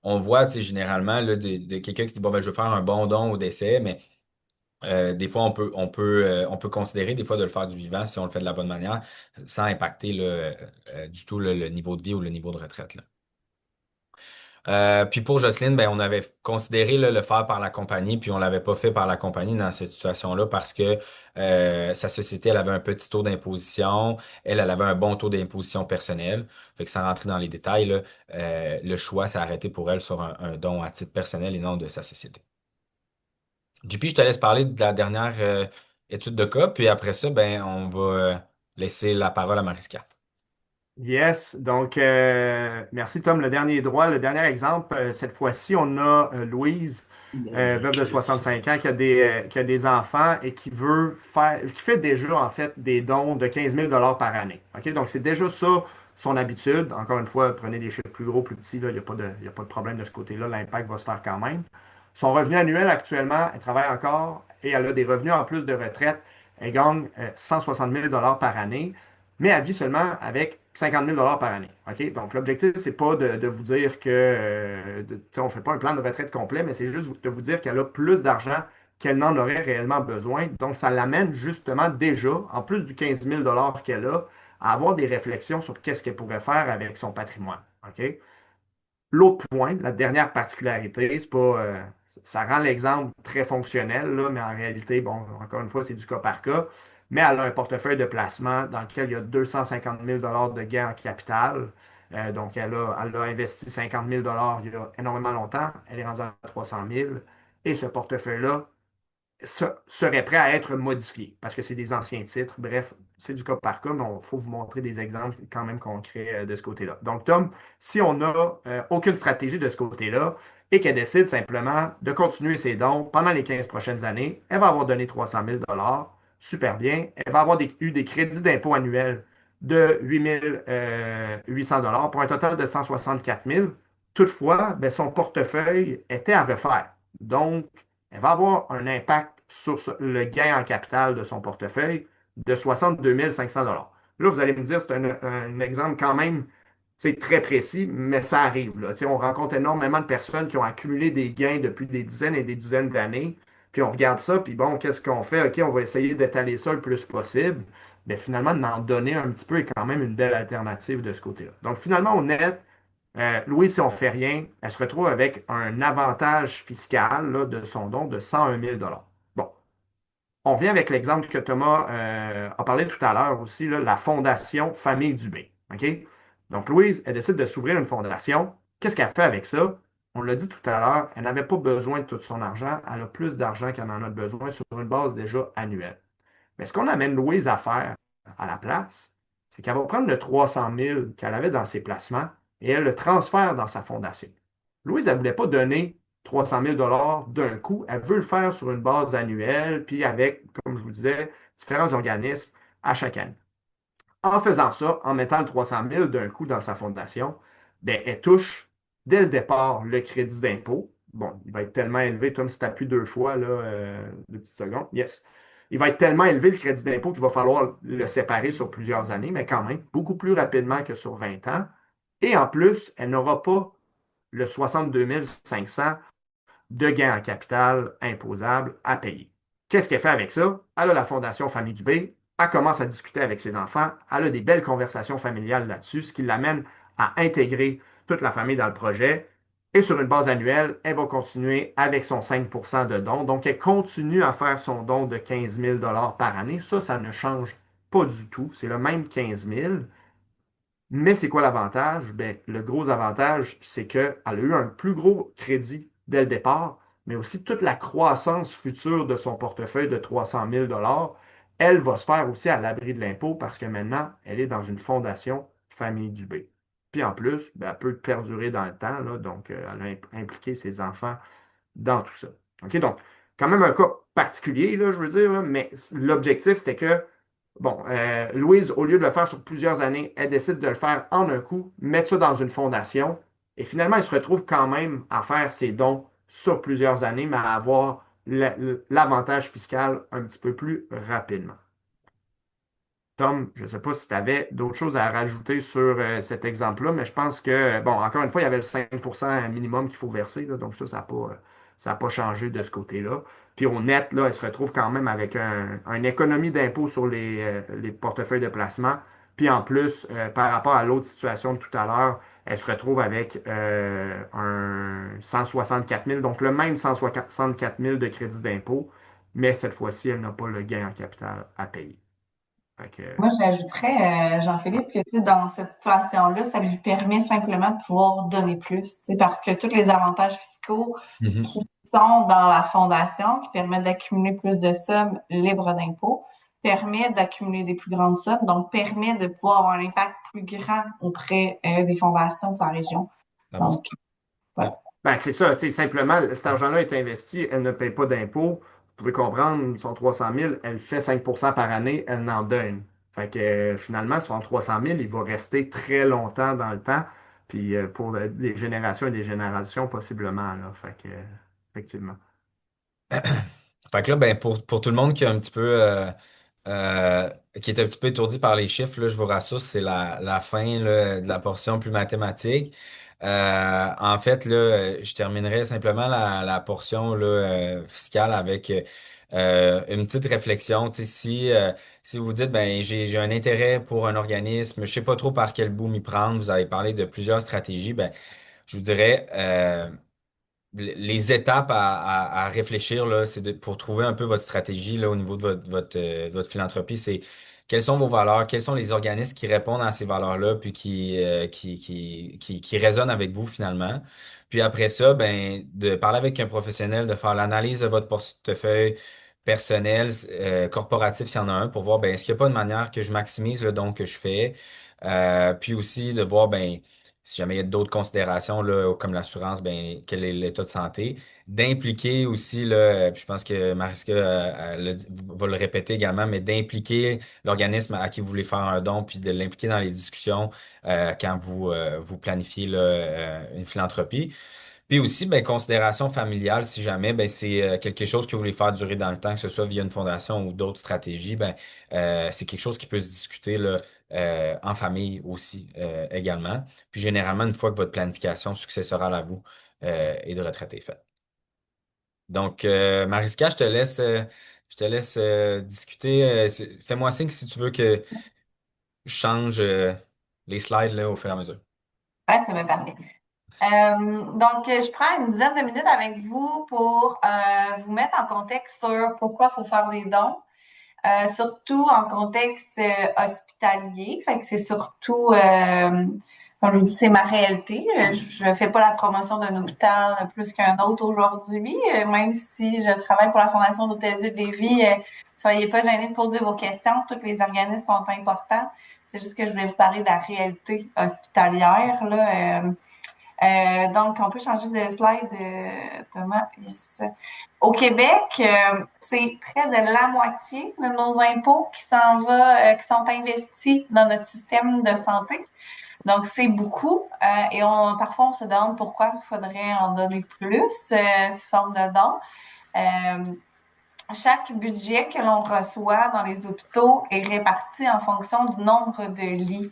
on voit, tu sais, généralement là, de quelqu'un qui dit, bon, ben, je veux faire un bon don au décès, mais des fois, on peut considérer des fois de le faire du vivant si on le fait de la bonne manière, sans impacter là, du tout là, le niveau de vie ou le niveau de retraite, là. Puis pour Jocelyne, ben, on avait considéré là, le faire par la compagnie, puis on l'avait pas fait par la compagnie dans cette situation-là parce que sa société, elle avait un petit taux d'imposition, elle avait un bon taux d'imposition personnelle. Fait que sans rentrer dans les détails, là, le choix s'est arrêté pour elle sur un don à titre personnel et non de sa société. JP, je te laisse parler de la dernière étude de cas, puis après ça, ben, on va laisser la parole à Mariska. Yes, donc merci Tom. Le dernier droit, le dernier exemple, cette fois-ci, on a Louise, veuve de 65 ans, qui a des enfants et qui veut faire, qui fait déjà en fait des dons de 15 000 par année. OK? Donc c'est déjà ça son habitude. Encore une fois, prenez des chiffres plus gros, plus petits, là, il y a pas de problème de ce côté-là. L'impact va se faire quand même. Son revenu annuel actuellement, elle travaille encore et elle a des revenus en plus de retraite. Elle gagne 160 000 par année, mais elle vit seulement avec 50 000 par année. OK? Donc, l'objectif, c'est pas de vous dire que, on ne fait pas un plan de retraite complet, mais c'est juste de vous dire qu'elle a plus d'argent qu'elle n'en aurait réellement besoin. Donc, ça l'amène justement déjà, en plus du 15 000 qu'elle a, à avoir des réflexions sur qu'est-ce qu'elle pourrait faire avec son patrimoine. OK? L'autre point, la dernière particularité, c'est pas, ça rend l'exemple très fonctionnel, là, mais en réalité, bon, encore une fois, c'est du cas par cas. Mais elle a un portefeuille de placement dans lequel il y a 250 000 de gains en capital. Donc, elle a investi 50 000 il y a énormément longtemps. Elle est rendue à 300 000. Et ce portefeuille-là seraient prêts à être modifiés parce que c'est des anciens titres. Bref, c'est du cas par cas, mais il faut vous montrer des exemples quand même concrets de ce côté-là. Donc, Tom, si on n'a aucune stratégie de ce côté-là et qu'elle décide simplement de continuer ses dons pendant les 15 prochaines années, elle va avoir donné 300 000 super bien. Elle va avoir eu des crédits d'impôt annuels de 8 800 pour un total de 164 000. Toutefois, ben, son portefeuille était à refaire. Donc, elle va avoir un impact sur le gain en capital de son portefeuille de 62 500 Là, vous allez me dire, c'est un exemple quand même, c'est très précis, mais ça arrive. Là. On rencontre énormément de personnes qui ont accumulé des gains depuis des dizaines et des dizaines d'années, puis on regarde ça, puis bon, qu'est-ce qu'on fait? OK, on va essayer d'étaler ça le plus possible. Mais finalement, d'en donner un petit peu est quand même une belle alternative de ce côté-là. Donc, finalement, on est Louise, si on ne fait rien, elle se retrouve avec un avantage fiscal là, de son don de 101 000 Bon, on vient avec l'exemple que Thomas a parlé tout à l'heure aussi, là, la Fondation Famille Dubé. OK? Donc, Louise, elle décide de s'ouvrir une fondation. Qu'est-ce qu'elle fait avec ça? On l'a dit tout à l'heure, elle n'avait pas besoin de tout son argent. Elle a plus d'argent qu'elle en a besoin sur une base déjà annuelle. Mais ce qu'on amène Louise à faire à la place, c'est qu'elle va prendre le 300 000 qu'elle avait dans ses placements et elle le transfère dans sa fondation. Louise, elle ne voulait pas donner 300 000 d'un coup. Elle veut le faire sur une base annuelle, puis avec, comme je vous disais, différents organismes à chaque année. En faisant ça, en mettant le 300 000 d'un coup dans sa fondation, bien, elle touche dès le départ le crédit d'impôt. Bon, il va être tellement élevé, Tom, si tu appuies deux fois, là, 2 petites secondes, yes. Il va être tellement élevé le crédit d'impôt qu'il va falloir le séparer sur plusieurs années, mais quand même, beaucoup plus rapidement que sur 20 ans. Et en plus, elle n'aura pas le 62 500 de gains en capital imposables à payer. Qu'est-ce qu'elle fait avec ça? Elle a la Fondation Famille Dubé, elle commence à discuter avec ses enfants, elle a des belles conversations familiales là-dessus, ce qui l'amène à intégrer toute la famille dans le projet. Et sur une base annuelle, elle va continuer avec son 5 de don. Donc, elle continue à faire son don de 15 000 par année. Ça ne change pas du tout. C'est le même 15 000. Mais c'est quoi l'avantage? Ben, le gros avantage, c'est qu'elle a eu un plus gros crédit dès le départ, mais aussi toute la croissance future de son portefeuille de 300 000 elle va se faire aussi à l'abri de l'impôt parce que maintenant, elle est dans une fondation Famille Dubé. Puis en plus, ben, elle peut perdurer dans le temps, là, donc elle a impliqué ses enfants dans tout ça. OK, donc, quand même un cas particulier, là, je veux dire, là, mais l'objectif, c'était que bon, Louise, au lieu de le faire sur plusieurs années, elle décide de le faire en un coup, mettre ça dans une fondation, et finalement, elle se retrouve quand même à faire ses dons sur plusieurs années, mais à avoir l'avantage fiscal un petit peu plus rapidement. Tom, je ne sais pas si tu avais d'autres choses à rajouter sur cet exemple-là, mais je pense que, bon, encore une fois, il y avait le 5 minimum qu'il faut verser, là, donc ça n'a pas changé de ce côté-là. Puis au net, là, elle se retrouve quand même avec une économie d'impôt sur les portefeuilles de placement. Puis en plus, par rapport à l'autre situation de tout à l'heure, elle se retrouve avec un 164 000, donc le même 164 000 de crédit d'impôt, mais cette fois-ci, elle n'a pas le gain en capital à payer. Fait que, Moi, j'ajouterais, Jean-Philippe, que tu sais, dans cette situation-là, ça lui permet simplement de pouvoir donner plus, tu sais, parce que tous les avantages fiscaux Mhm. qui sont dans la fondation, qui permettent d'accumuler plus de sommes libres d'impôts, permettent d'accumuler des plus grandes sommes, donc permet de pouvoir avoir un impact plus grand auprès des fondations de sa région. D'abord, Donc, ouais. voilà. ben, c'est ça, tu sais, simplement, cet argent-là est investi, elle ne paye pas d'impôts. Vous pouvez comprendre, son 300 000, elle fait 5 par année, elle n'en donne. Fait que finalement, son 300 000, il va rester très longtemps dans le temps, puis pour des générations et des générations possiblement, là. Fait que, effectivement. Fait que là, ben, pour tout le monde qui est un petit peu qui est un petit peu étourdi par les chiffres, là, je vous rassure, c'est la fin là, de la portion plus mathématique. En fait, là, je terminerai simplement la portion là, fiscale avec une petite réflexion. Tu sais, si vous dites, ben, j'ai un intérêt pour un organisme, je sais pas trop par quel bout m'y prendre, vous avez parlé de plusieurs stratégies, ben, je vous dirais, les étapes à réfléchir, là, pour trouver un peu votre stratégie là, au niveau de votre philanthropie, c'est quelles sont vos valeurs, quels sont les organismes qui répondent à ces valeurs-là, puis qui résonnent avec vous finalement. Puis après ça, ben, de parler avec un professionnel, de faire l'analyse de votre portefeuille, personnel, corporatif, s'il y en a un, pour voir, ben, est-ce qu'il n'y a pas une manière que je maximise le don que je fais? Puis aussi de voir, ben, si jamais il y a d'autres considérations, là, comme l'assurance, ben, quel est l'état de santé? D'impliquer aussi, là, puis je pense que Mariska va le répéter également, mais d'impliquer l'organisme à qui vous voulez faire un don, puis de l'impliquer dans les discussions quand vous planifiez là, une philanthropie. Puis aussi, ben, considération familiale, si jamais ben, c'est quelque chose que vous voulez faire durer dans le temps, que ce soit via une fondation ou d'autres stratégies, ben, c'est quelque chose qui peut se discuter là, en famille aussi également. Puis généralement, une fois que votre planification successorale à vous et de retraite est faite. Donc, Mariska, je te laisse discuter. Fais-moi signe si tu veux que je change les slides là, au fur et à mesure. Ouais, ça va parfait. Donc, je prends une dizaine de minutes avec vous pour vous mettre en contexte sur pourquoi il faut faire des dons. Surtout en contexte hospitalier. Fait que c'est surtout, comme je vous dis, c'est ma réalité. Je ne fais pas la promotion d'un hôpital plus qu'un autre aujourd'hui, même si je travaille pour la Fondation d'Hôtel-Dieu de Lévis. Soyez pas gênés de poser vos questions. Tous les organismes sont importants. C'est juste que je voulais vous parler de la réalité hospitalière, là. Donc, on peut changer de slide, Thomas. Yes. Au Québec, c'est près de la moitié de nos impôts qui sont investis dans notre système de santé. Donc, c'est beaucoup. Et parfois, on se demande pourquoi il faudrait en donner plus sous forme de dons. Chaque budget que l'on reçoit dans les hôpitaux est réparti en fonction du nombre de lits.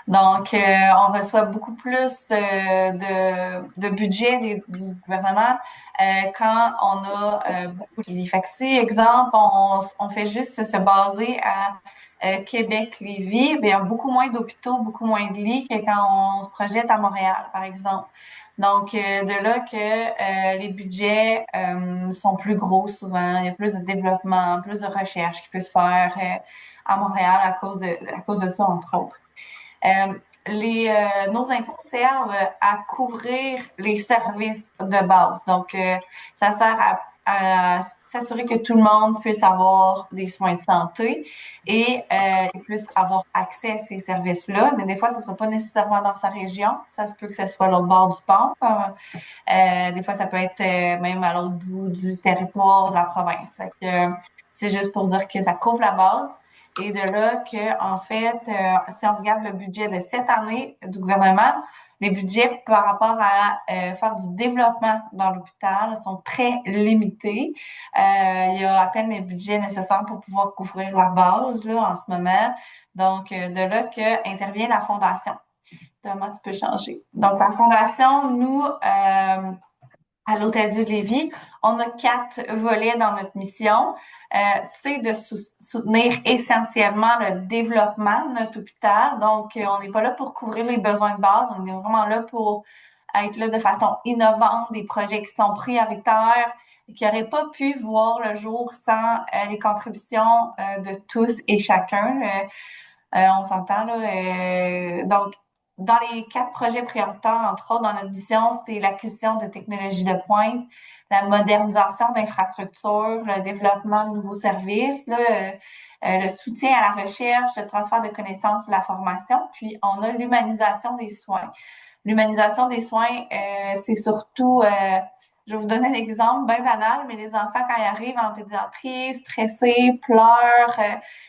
Donc, on reçoit beaucoup plus de budget du gouvernement quand on a beaucoup de lits. Fait que si, exemple, on fait juste se baser à Québec-Lévis, il y a beaucoup moins d'hôpitaux, beaucoup moins de lits que quand on se projette à Montréal, par exemple. Donc, de là que les budgets sont plus gros souvent, il y a plus de développement, plus de recherche qui peut se faire à Montréal à cause de ça, entre autres. Nos impôts servent à couvrir les services de base. Donc, ça sert à s'assurer que tout le monde puisse avoir des soins de santé et puisse avoir accès à ces services-là. Mais des fois, ce ne sera pas nécessairement dans sa région. Ça se peut que ce soit à l'autre bord du pont. Des fois, ça peut être même à l'autre bout du territoire de la province. Fait que, c'est juste pour dire que ça couvre la base. Et de là que, en fait, si on regarde le budget de cette année du gouvernement, les budgets par rapport à faire du développement dans l'hôpital sont très limités. Il y a à peine les budgets nécessaires pour pouvoir couvrir la base là en ce moment. Donc, de là que intervient la fondation. Thomas, tu peux changer. Donc, la fondation, nous, à l'Hôtel-Dieu de Lévis, on a 4 volets dans notre mission. C'est de soutenir essentiellement le développement de notre hôpital. Donc, on n'est pas là pour couvrir les besoins de base, on est vraiment là pour être là de façon innovante, des projets qui sont prioritaires, qui n'auraient pas pu voir le jour sans les contributions de tous et chacun. On s'entend là. Donc, dans les 4 projets prioritaires, entre autres, dans notre mission, c'est l'acquisition de technologies de pointe, la modernisation d'infrastructures, le développement de nouveaux services, là, le soutien à la recherche, le transfert de connaissances, la formation, puis on a l'humanisation des soins. L'humanisation des soins, c'est surtout, je vais vous donner un exemple bien banal, mais les enfants, quand ils arrivent en pédiatrie, stressés, pleurent,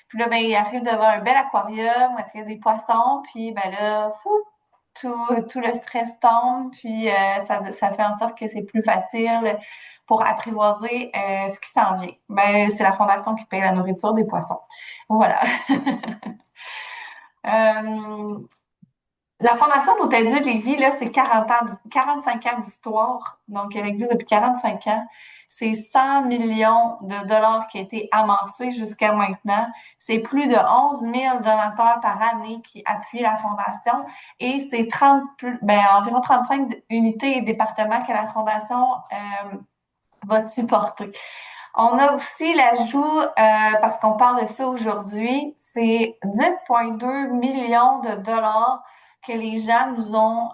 puis là, ben, ils arrivent devant un bel aquarium où est-ce qu'il y a des poissons, puis ben là, fou, tout le stress tombe, puis ça fait en sorte que c'est plus facile pour apprivoiser ce qui s'en vient. Ben, c'est la fondation qui paye la nourriture des poissons. Voilà. Euh, la Fondation d'Hôtel-Dieu de Lévis, là, c'est 45 ans d'histoire. Donc, elle existe depuis 45 ans. C'est 100 millions de dollars qui ont été amassés jusqu'à maintenant. C'est plus de 11 000 donateurs par année qui appuient la Fondation. Et c'est environ 35 unités et départements que la Fondation va supporter. On a aussi l'ajout, parce qu'on parle de ça aujourd'hui, c'est 10,2 millions de dollars que les gens nous ont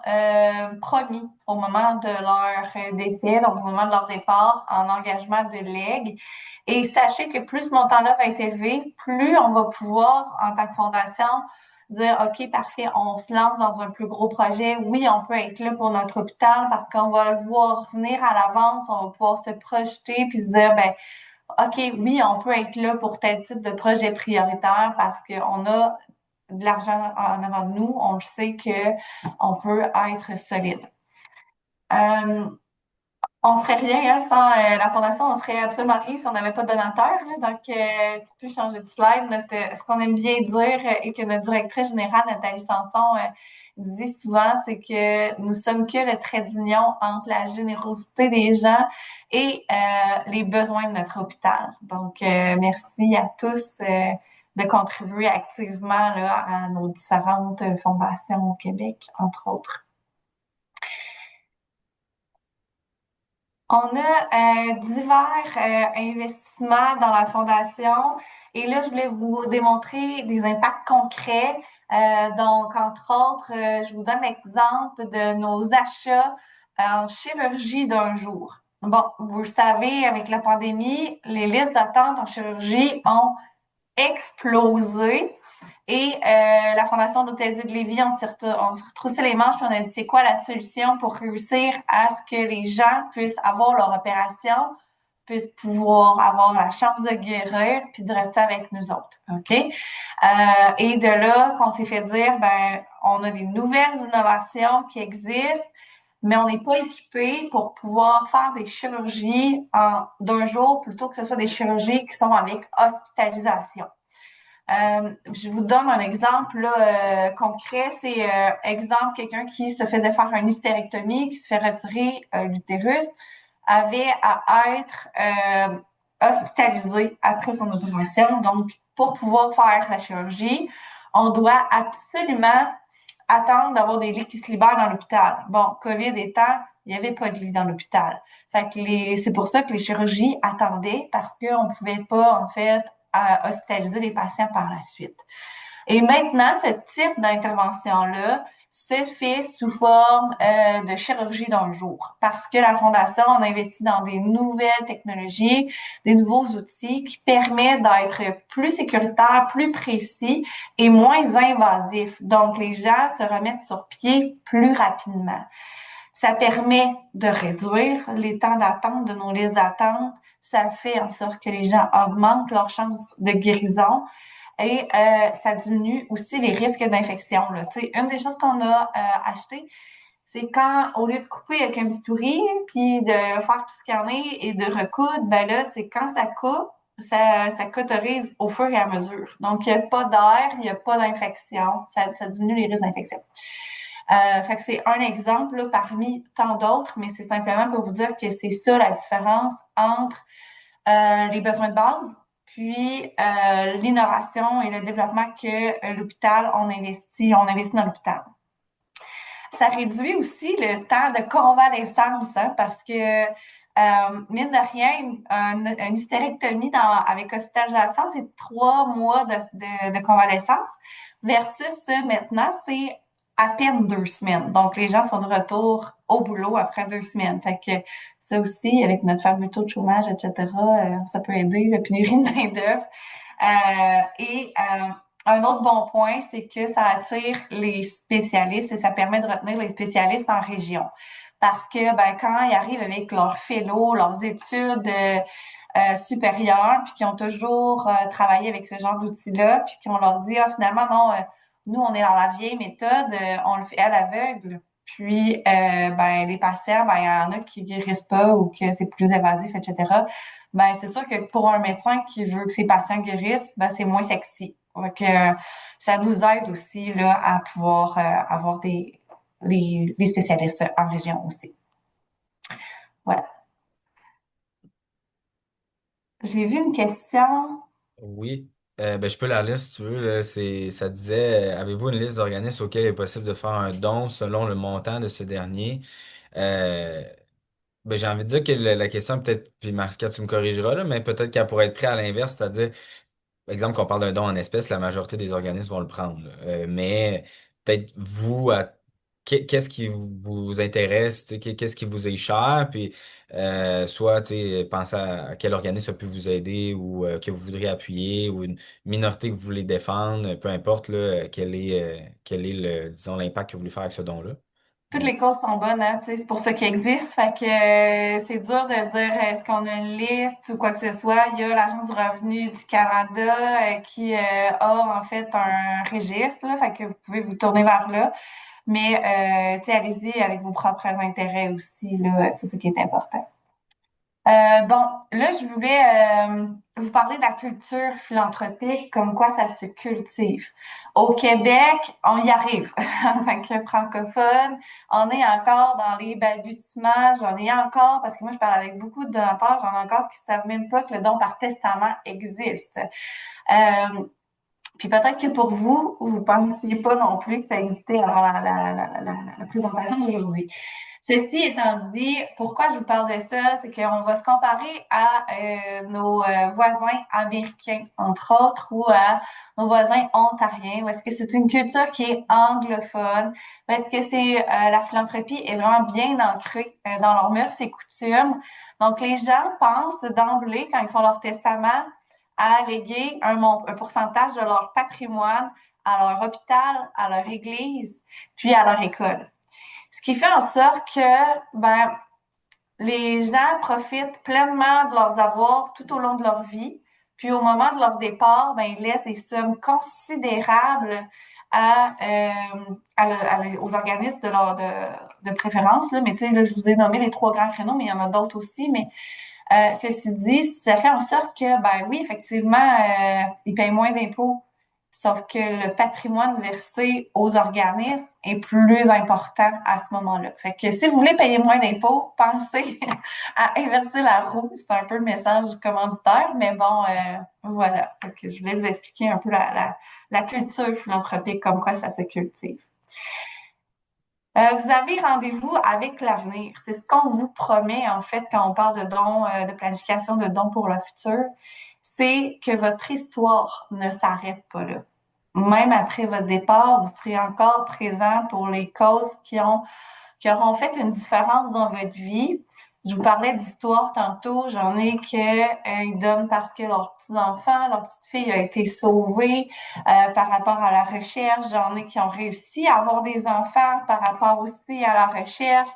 promis au moment de leur décès, donc au moment de leur départ en engagement de legs. Et sachez que plus ce montant-là va être élevé, plus on va pouvoir, en tant que fondation, dire, OK, parfait, on se lance dans un plus gros projet. Oui, on peut être là pour notre hôpital parce qu'on va le voir venir à l'avance, on va pouvoir se projeter puis se dire, ben, OK, oui, on peut être là pour tel type de projet prioritaire parce qu'on a de l'argent en avant de nous, on le sait que on peut être solide. Euh, on serait rien hein, sans la fondation, on serait absolument rien si on n'avait pas de donateur. Là. Donc, tu peux changer de slide. Ce qu'on aime bien dire et que notre directrice générale, Nathalie Sanson, dit souvent, c'est que nous sommes que le trait d'union entre la générosité des gens et les besoins de notre hôpital. Donc, merci à tous de contribuer activement là, à nos différentes fondations au Québec, entre autres. On a divers investissements dans la fondation et là, je voulais vous démontrer des impacts concrets. Donc, entre autres, je vous donne l'exemple de nos achats en chirurgie d'un jour. Bon, vous le savez, avec la pandémie, les listes d'attente en chirurgie ont explosé. Et la Fondation d'Hôtel-Dieu de Lévis, on s'est retroussé les manches puis on a dit c'est quoi la solution pour réussir à ce que les gens puissent avoir leur opération, puissent pouvoir avoir la chance de guérir puis de rester avec nous autres. OK? Et de là qu'on s'est fait dire, ben, on a des nouvelles innovations qui existent, mais on n'est pas équipé pour pouvoir faire des chirurgies d'un jour plutôt que ce soit des chirurgies qui sont avec hospitalisation. Je vous donne un exemple là, concret. C'est exemple quelqu'un qui se faisait faire une hystérectomie, qui se fait retirer l'utérus, avait à être hospitalisé après son opération. Donc, pour pouvoir faire la chirurgie, on doit absolument attendre d'avoir des lits qui se libèrent dans l'hôpital. Bon, COVID étant, il n'y avait pas de lit dans l'hôpital. Fait que c'est pour ça que les chirurgies attendaient parce qu'on ne pouvait pas, en fait, hospitaliser les patients par la suite. Et maintenant, ce type d'intervention-là se fait sous forme de chirurgie d'un jour parce que la Fondation, on investit dans des nouvelles technologies, des nouveaux outils qui permettent d'être plus sécuritaires, plus précis et moins invasifs. Donc, les gens se remettent sur pied plus rapidement. Ça permet de réduire les temps d'attente de nos listes d'attente. Ça fait en sorte que les gens augmentent leurs chances de guérison et ça diminue aussi les risques d'infection. Là. Une des choses qu'on a achetées, c'est quand, au lieu de couper avec un bistouri, puis de faire tout ce qu'il y en a et de recoudre, ben là, c'est quand ça coupe, ça cauterise au fur et à mesure. Donc, il n'y a pas d'air, il n'y a pas d'infection. Ça diminue les risques d'infection. Fait que c'est un exemple là, parmi tant d'autres, mais c'est simplement pour vous dire que c'est ça la différence entre les besoins de base, puis l'innovation et le développement que l'hôpital, on investit dans l'hôpital. Ça réduit aussi le temps de convalescence, hein, parce que mine de rien, une hystérectomie avec hospitalisation, c'est 3 mois de convalescence versus maintenant, c'est à peine 2 semaines. Donc, les gens sont de retour au boulot après 2 semaines. Fait que ça aussi, avec notre fameux taux de chômage, etc., ça peut aider la pénurie de main-d'œuvre. Un autre bon point, c'est que ça attire les spécialistes et ça permet de retenir les spécialistes en région. Parce que ben, quand ils arrivent avec leurs fellows, leurs études supérieures, puis qui ont toujours travaillé avec ce genre d'outils-là, puis qu'on leur dit, ah, finalement, non, nous, on est dans la vieille méthode, on le fait à l'aveugle. Puis, ben, les patients, ben, il y en a qui guérissent pas ou que c'est plus évasif, etc. Ben, c'est sûr que pour un médecin qui veut que ses patients guérissent, ben, c'est moins sexy. Donc, ça nous aide aussi là, à pouvoir avoir les spécialistes en région aussi. Voilà. J'ai vu une question. Oui. Ben, je peux la lire si tu veux. Là. Ça disait, avez-vous une liste d'organismes auxquels il est possible de faire un don selon le montant de ce dernier? Euh, Ben, j'ai envie de dire que la question, peut-être, puis Marcia, tu me corrigeras, là, mais peut-être qu'elle pourrait être prise à l'inverse, c'est-à-dire, par exemple, qu'on parle d'un don en espèces, la majorité des organismes vont le prendre. Là. Mais peut-être vous, qu'est-ce qui vous intéresse, tu sais, qu'est-ce qui vous est cher, puis soit tu sais, pensez à quel organisme peut vous aider ou que vous voudriez appuyer ou une minorité que vous voulez défendre, peu importe là, quel est le, disons, l'impact que vous voulez faire avec ce don-là. Toutes les causes sont bonnes, hein, tu sais, c'est pour ça qu'ils existent. Fait que c'est dur de dire est-ce qu'on a une liste ou quoi que ce soit. Il y a l'Agence du revenu du Canada qui a en fait un registre, là, fait que vous pouvez vous tourner vers là. Mais tu sais, allez-y avec vos propres intérêts aussi, là, c'est ce qui est important. Bon, là, je voulais vous parler de la culture philanthropique, comme quoi ça se cultive. Au Québec, on y arrive. En tant que francophone, on est encore dans les balbutiements, j'en ai encore, parce que moi, je parle avec beaucoup de donateurs, j'en ai encore qui savent même pas que le don par testament existe. Puis peut-être que pour vous, vous pensiez pas non plus que ça existait avant la présentation d'aujourd'hui. Ceci étant dit, pourquoi je vous parle de ça, c'est qu'on va se comparer à nos voisins américains, entre autres, ou à nos voisins ontariens. Est-ce que c'est une culture qui est anglophone? Est-ce que c'est la philanthropie est vraiment bien ancrée dans leurs mœurs et coutumes? Donc, les gens pensent d'emblée, quand ils font leur testament, à léguer un pourcentage de leur patrimoine à leur hôpital, à leur église, puis à leur école. Ce qui fait en sorte que les gens profitent pleinement de leurs avoirs tout au long de leur vie. Puis au moment de leur départ, ils laissent des sommes considérables aux organismes de préférence. Là. Mais tu sais, là, je vous ai nommé les trois grands créneaux, mais il y en a d'autres aussi. Mais ceci dit, ça fait en sorte que, oui, effectivement, ils payent moins d'impôts. Sauf que le patrimoine versé aux organismes est plus important à ce moment-là. Fait que si vous voulez payer moins d'impôts, pensez à inverser la roue. C'est un peu le message du commanditaire, mais bon, voilà. Fait que je voulais vous expliquer un peu la culture philanthropique, comme quoi ça se cultive. Vous avez rendez-vous avec l'avenir. C'est ce qu'on vous promet, en fait, quand on parle de dons, de planification de dons pour le futur. C'est que votre histoire ne s'arrête pas là. Même après votre départ, vous serez encore présent pour les causes qui auront fait une différence dans votre vie. Je vous parlais d'histoire tantôt. J'en ai ils donnent parce que leur petit-enfant, leur petite fille a été sauvée par rapport à la recherche. J'en ai qui ont réussi à avoir des enfants par rapport aussi à la recherche.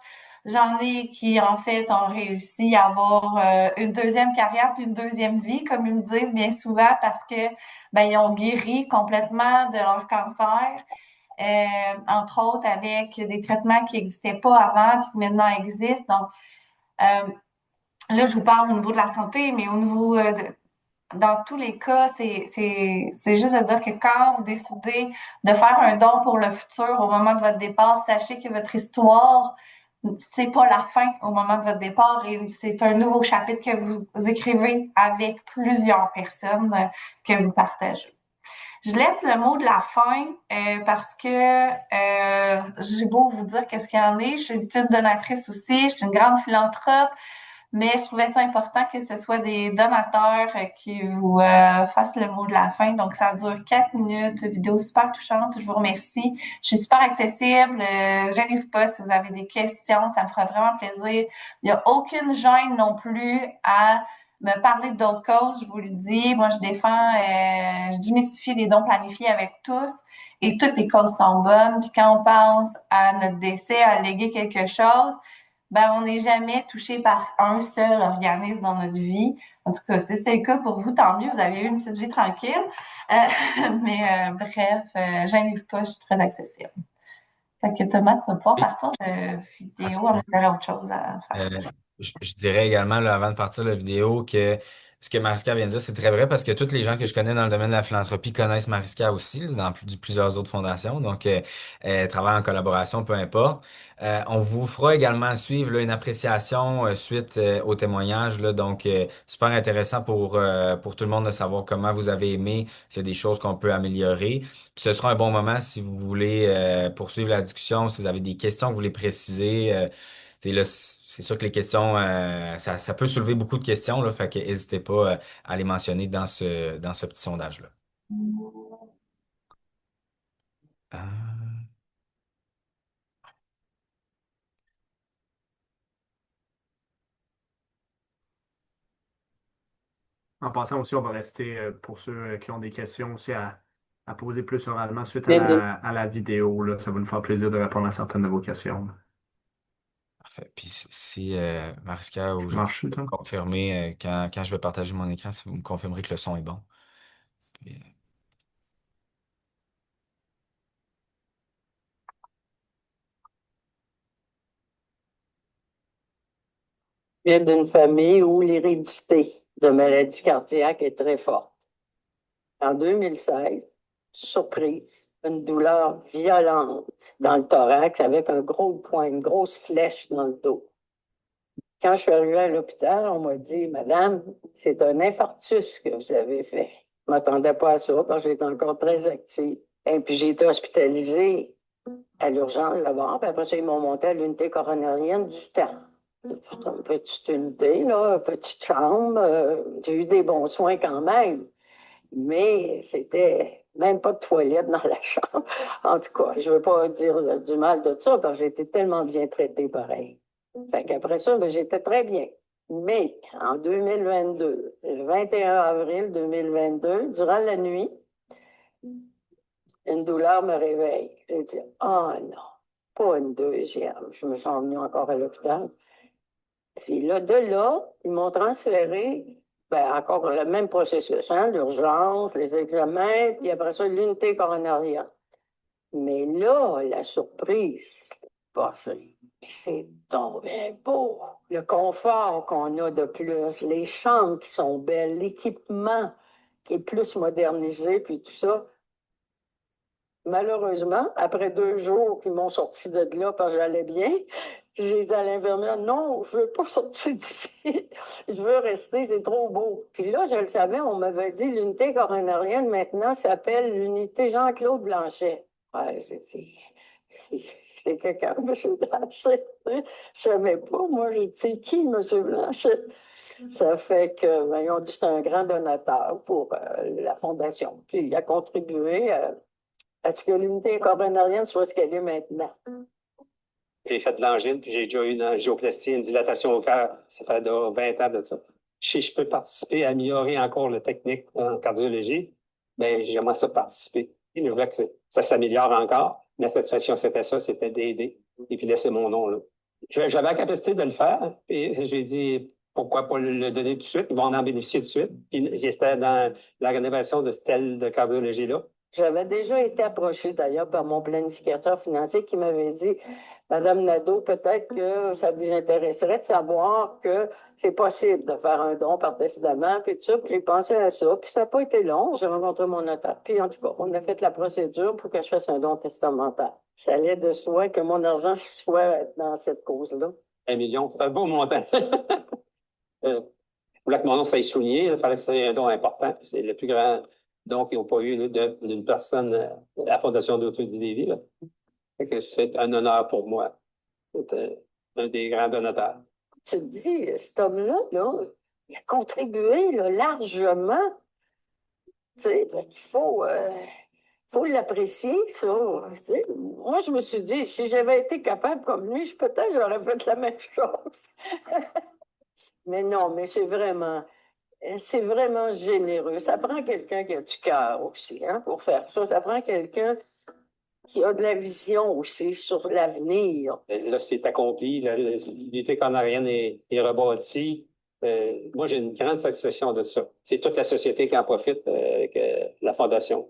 J'en ai qui, en fait, ont réussi à avoir une deuxième carrière puis une deuxième vie, comme ils me disent bien souvent, parce que ils ont guéri complètement de leur cancer entre autres avec des traitements qui n'existaient pas avant puis qui maintenant existent. Donc, là, je vous parle au niveau de la santé, mais au niveau dans tous les cas, c'est juste de dire que quand vous décidez de faire un don pour le futur au moment de votre départ, sachez que votre histoire, c'est pas la fin au moment de votre départ et c'est un nouveau chapitre que vous écrivez avec plusieurs personnes que vous partagez. Je laisse le mot de la fin parce que j'ai beau vous dire qu'est-ce qu'il y en est. Je suis une petite donatrice aussi, je suis une grande philanthrope, mais je trouvais ça important que ce soit des donateurs qui vous fassent le mot de la fin. Donc, ça dure 4 minutes, vidéo super touchante. Je vous remercie. Je suis super accessible. Gênez-vous pas si vous avez des questions, ça me fera vraiment plaisir. Il n'y a aucune gêne non plus à me parler d'autres causes, je vous le dis. Moi, je défends, je démystifie les dons planifiés avec tous et toutes les causes sont bonnes. Puis quand on pense à notre décès, à léguer quelque chose, on n'est jamais touché par un seul organisme dans notre vie. En tout cas, si c'est le cas pour vous, tant mieux, vous avez eu une petite vie tranquille. Mais bref, gênez-vous pas, je suis très accessible. Fait que Thomas, tu vas pouvoir Oui, partir de vidéo, on absolument. aurait autre chose à faire. Euh, je dirais également, là, avant de partir de la vidéo, que ce que Mariska vient de dire, c'est très vrai parce que tous les gens que je connais dans le domaine de la philanthropie connaissent Mariska aussi, là, dans plusieurs autres fondations. Donc, elle travaille en collaboration, peu importe. On vous fera également suivre là, une appréciation suite au témoignage. Là, donc, super intéressant pour tout le monde de savoir comment vous avez aimé, s'il y a des choses qu'on peut améliorer. Puis ce sera un bon moment si vous voulez poursuivre la discussion, si vous avez des questions que vous voulez préciser. Là, c'est sûr que les questions, ça peut soulever beaucoup de questions, là, fait que n'hésitez pas à les mentionner dans ce petit sondage-là. Euh, En passant aussi, on va rester, pour ceux qui ont des questions aussi à poser plus oralement suite Les deux. à la vidéo, là. Ça va nous faire plaisir de répondre à certaines de vos questions. Parfait. Puis si Mariska Je ou peux je marcher, toi? confirmer quand je vais partager mon écran, si vous me confirmerez que le son est bon. Puis, Je viens d'une famille où l'hérédité de maladie cardiaque est très forte. En 2016, surprise, une douleur violente dans le thorax avec un gros point, une grosse flèche dans le dos. Quand je suis arrivée à l'hôpital, on m'a dit, Madame, c'est un infarctus que vous avez fait. Je ne m'attendais pas à ça parce que j'étais encore très active. Et puis j'ai été hospitalisée à l'urgence d'abord, puis après ça, ils m'ont monté à l'unité coronarienne du temps. C'était une petite unité, là, une petite chambre. J'ai eu des bons soins quand même, mais c'était même pas de toilette dans la chambre. En tout cas, je ne veux pas dire du mal de ça, parce que j'ai été tellement bien traitée pareil. Fait qu'après ça, ben, j'étais très bien. Mais en 2022, le 21 avril 2022, durant la nuit, une douleur me réveille. J'ai dit, oh non, pas une deuxième. Je me suis emmenée encore à l'hôpital. Puis là, de là, ils m'ont transféré, ben, encore le même processus, hein, l'urgence, les examens, puis après ça, l'unité coronarienne. Mais là, la surprise, c'est passé. C'est tombé beau. Le confort qu'on a de plus, les chambres qui sont belles, l'équipement qui est plus modernisé, puis tout ça. Malheureusement, après 2 jours qu'ils m'ont sorti de là parce que j'allais bien, j'ai dit à l'infirmière, non, je ne veux pas sortir d'ici. Je veux rester, c'est trop beau. Puis là, je le savais, on m'avait dit, l'unité coronarienne maintenant s'appelle l'unité Jean-Claude Blanchet. Ouais, j'ai dit, c'est quelqu'un, M. Blanchet. Je ne savais pas, moi, j'ai dit, c'est qui, M. Blanchet? Ça fait que, ben, ils ont dit, c'est un grand donateur pour la Fondation. Puis il a contribué à ce que l'unité coronarienne soit ce qu'elle est maintenant. J'ai fait de l'angine, puis j'ai déjà eu une angioplastie, une dilatation au cœur. Ça fait 20 ans de ça. Si je peux participer à améliorer encore la technique en cardiologie, bien, j'aimerais ça participer. Et je voulais que ça s'améliore encore. Ma satisfaction, c'était ça, c'était d'aider et puis laisser mon nom là. J'avais la capacité de le faire, et j'ai dit, pourquoi pas le donner tout de suite? Ils vont en bénéficier tout de suite. Puis j'étais dans la rénovation de cette aile de cardiologie-là. J'avais déjà été approchée d'ailleurs par mon planificateur financier qui m'avait dit, Madame Nadeau, peut-être que ça vous intéresserait de savoir que c'est possible de faire un don par testament, puis tout ça. Puis j'ai pensé à ça, puis ça n'a pas été long. J'ai rencontré mon notaire. Puis en tout cas, on a fait la procédure pour que je fasse un don testamentaire. Ça allait de soi que mon argent soit dans cette cause-là. 1 million, c'est un beau montant. Je voulais que mon nom soit souligné, il fallait que ce soit un don important. C'est le plus grand don qu'ils n'ont pas eu d'une personne à la Fondation d'Auto-Lévis. C'est un honneur pour moi. C'est un des grands donateurs. Tu te dis, cet homme-là, là, il a contribué là, largement. Tu sais, il faut l'apprécier, ça. Tu sais. Moi, je me suis dit, si j'avais été capable comme lui, peut-être j'aurais fait la même chose. Mais non, mais c'est vraiment généreux. Ça prend quelqu'un qui a du cœur aussi, hein, pour faire ça. Ça prend quelqu'un qui a de la vision aussi sur l'avenir. Là, c'est accompli. L'unité canadienne est rebâtie. Moi, j'ai une grande satisfaction de ça. C'est toute la société qui en profite avec la Fondation.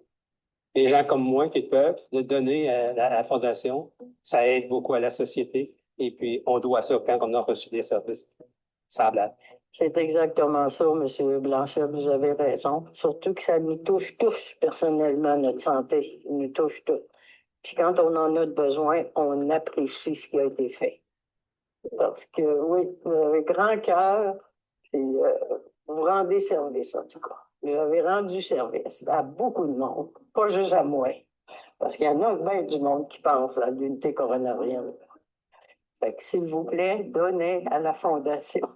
Des gens comme moi qui peuvent donner à la Fondation, ça aide beaucoup à la société. Et puis, on doit ça quand on a reçu des services semblables. C'est exactement ça, M. Blanchet, vous avez raison. Surtout que ça nous touche tous personnellement, notre santé. Il nous touche tous. Puis quand on en a besoin, on apprécie ce qui a été fait. Parce que oui, vous avez grand cœur, puis vous rendez service en tout cas. Vous avez rendu service à beaucoup de monde, pas juste à moi. Parce qu'il y en a bien du monde qui pense à l'unité coronarienne. Fait que s'il vous plaît, donnez à la Fondation.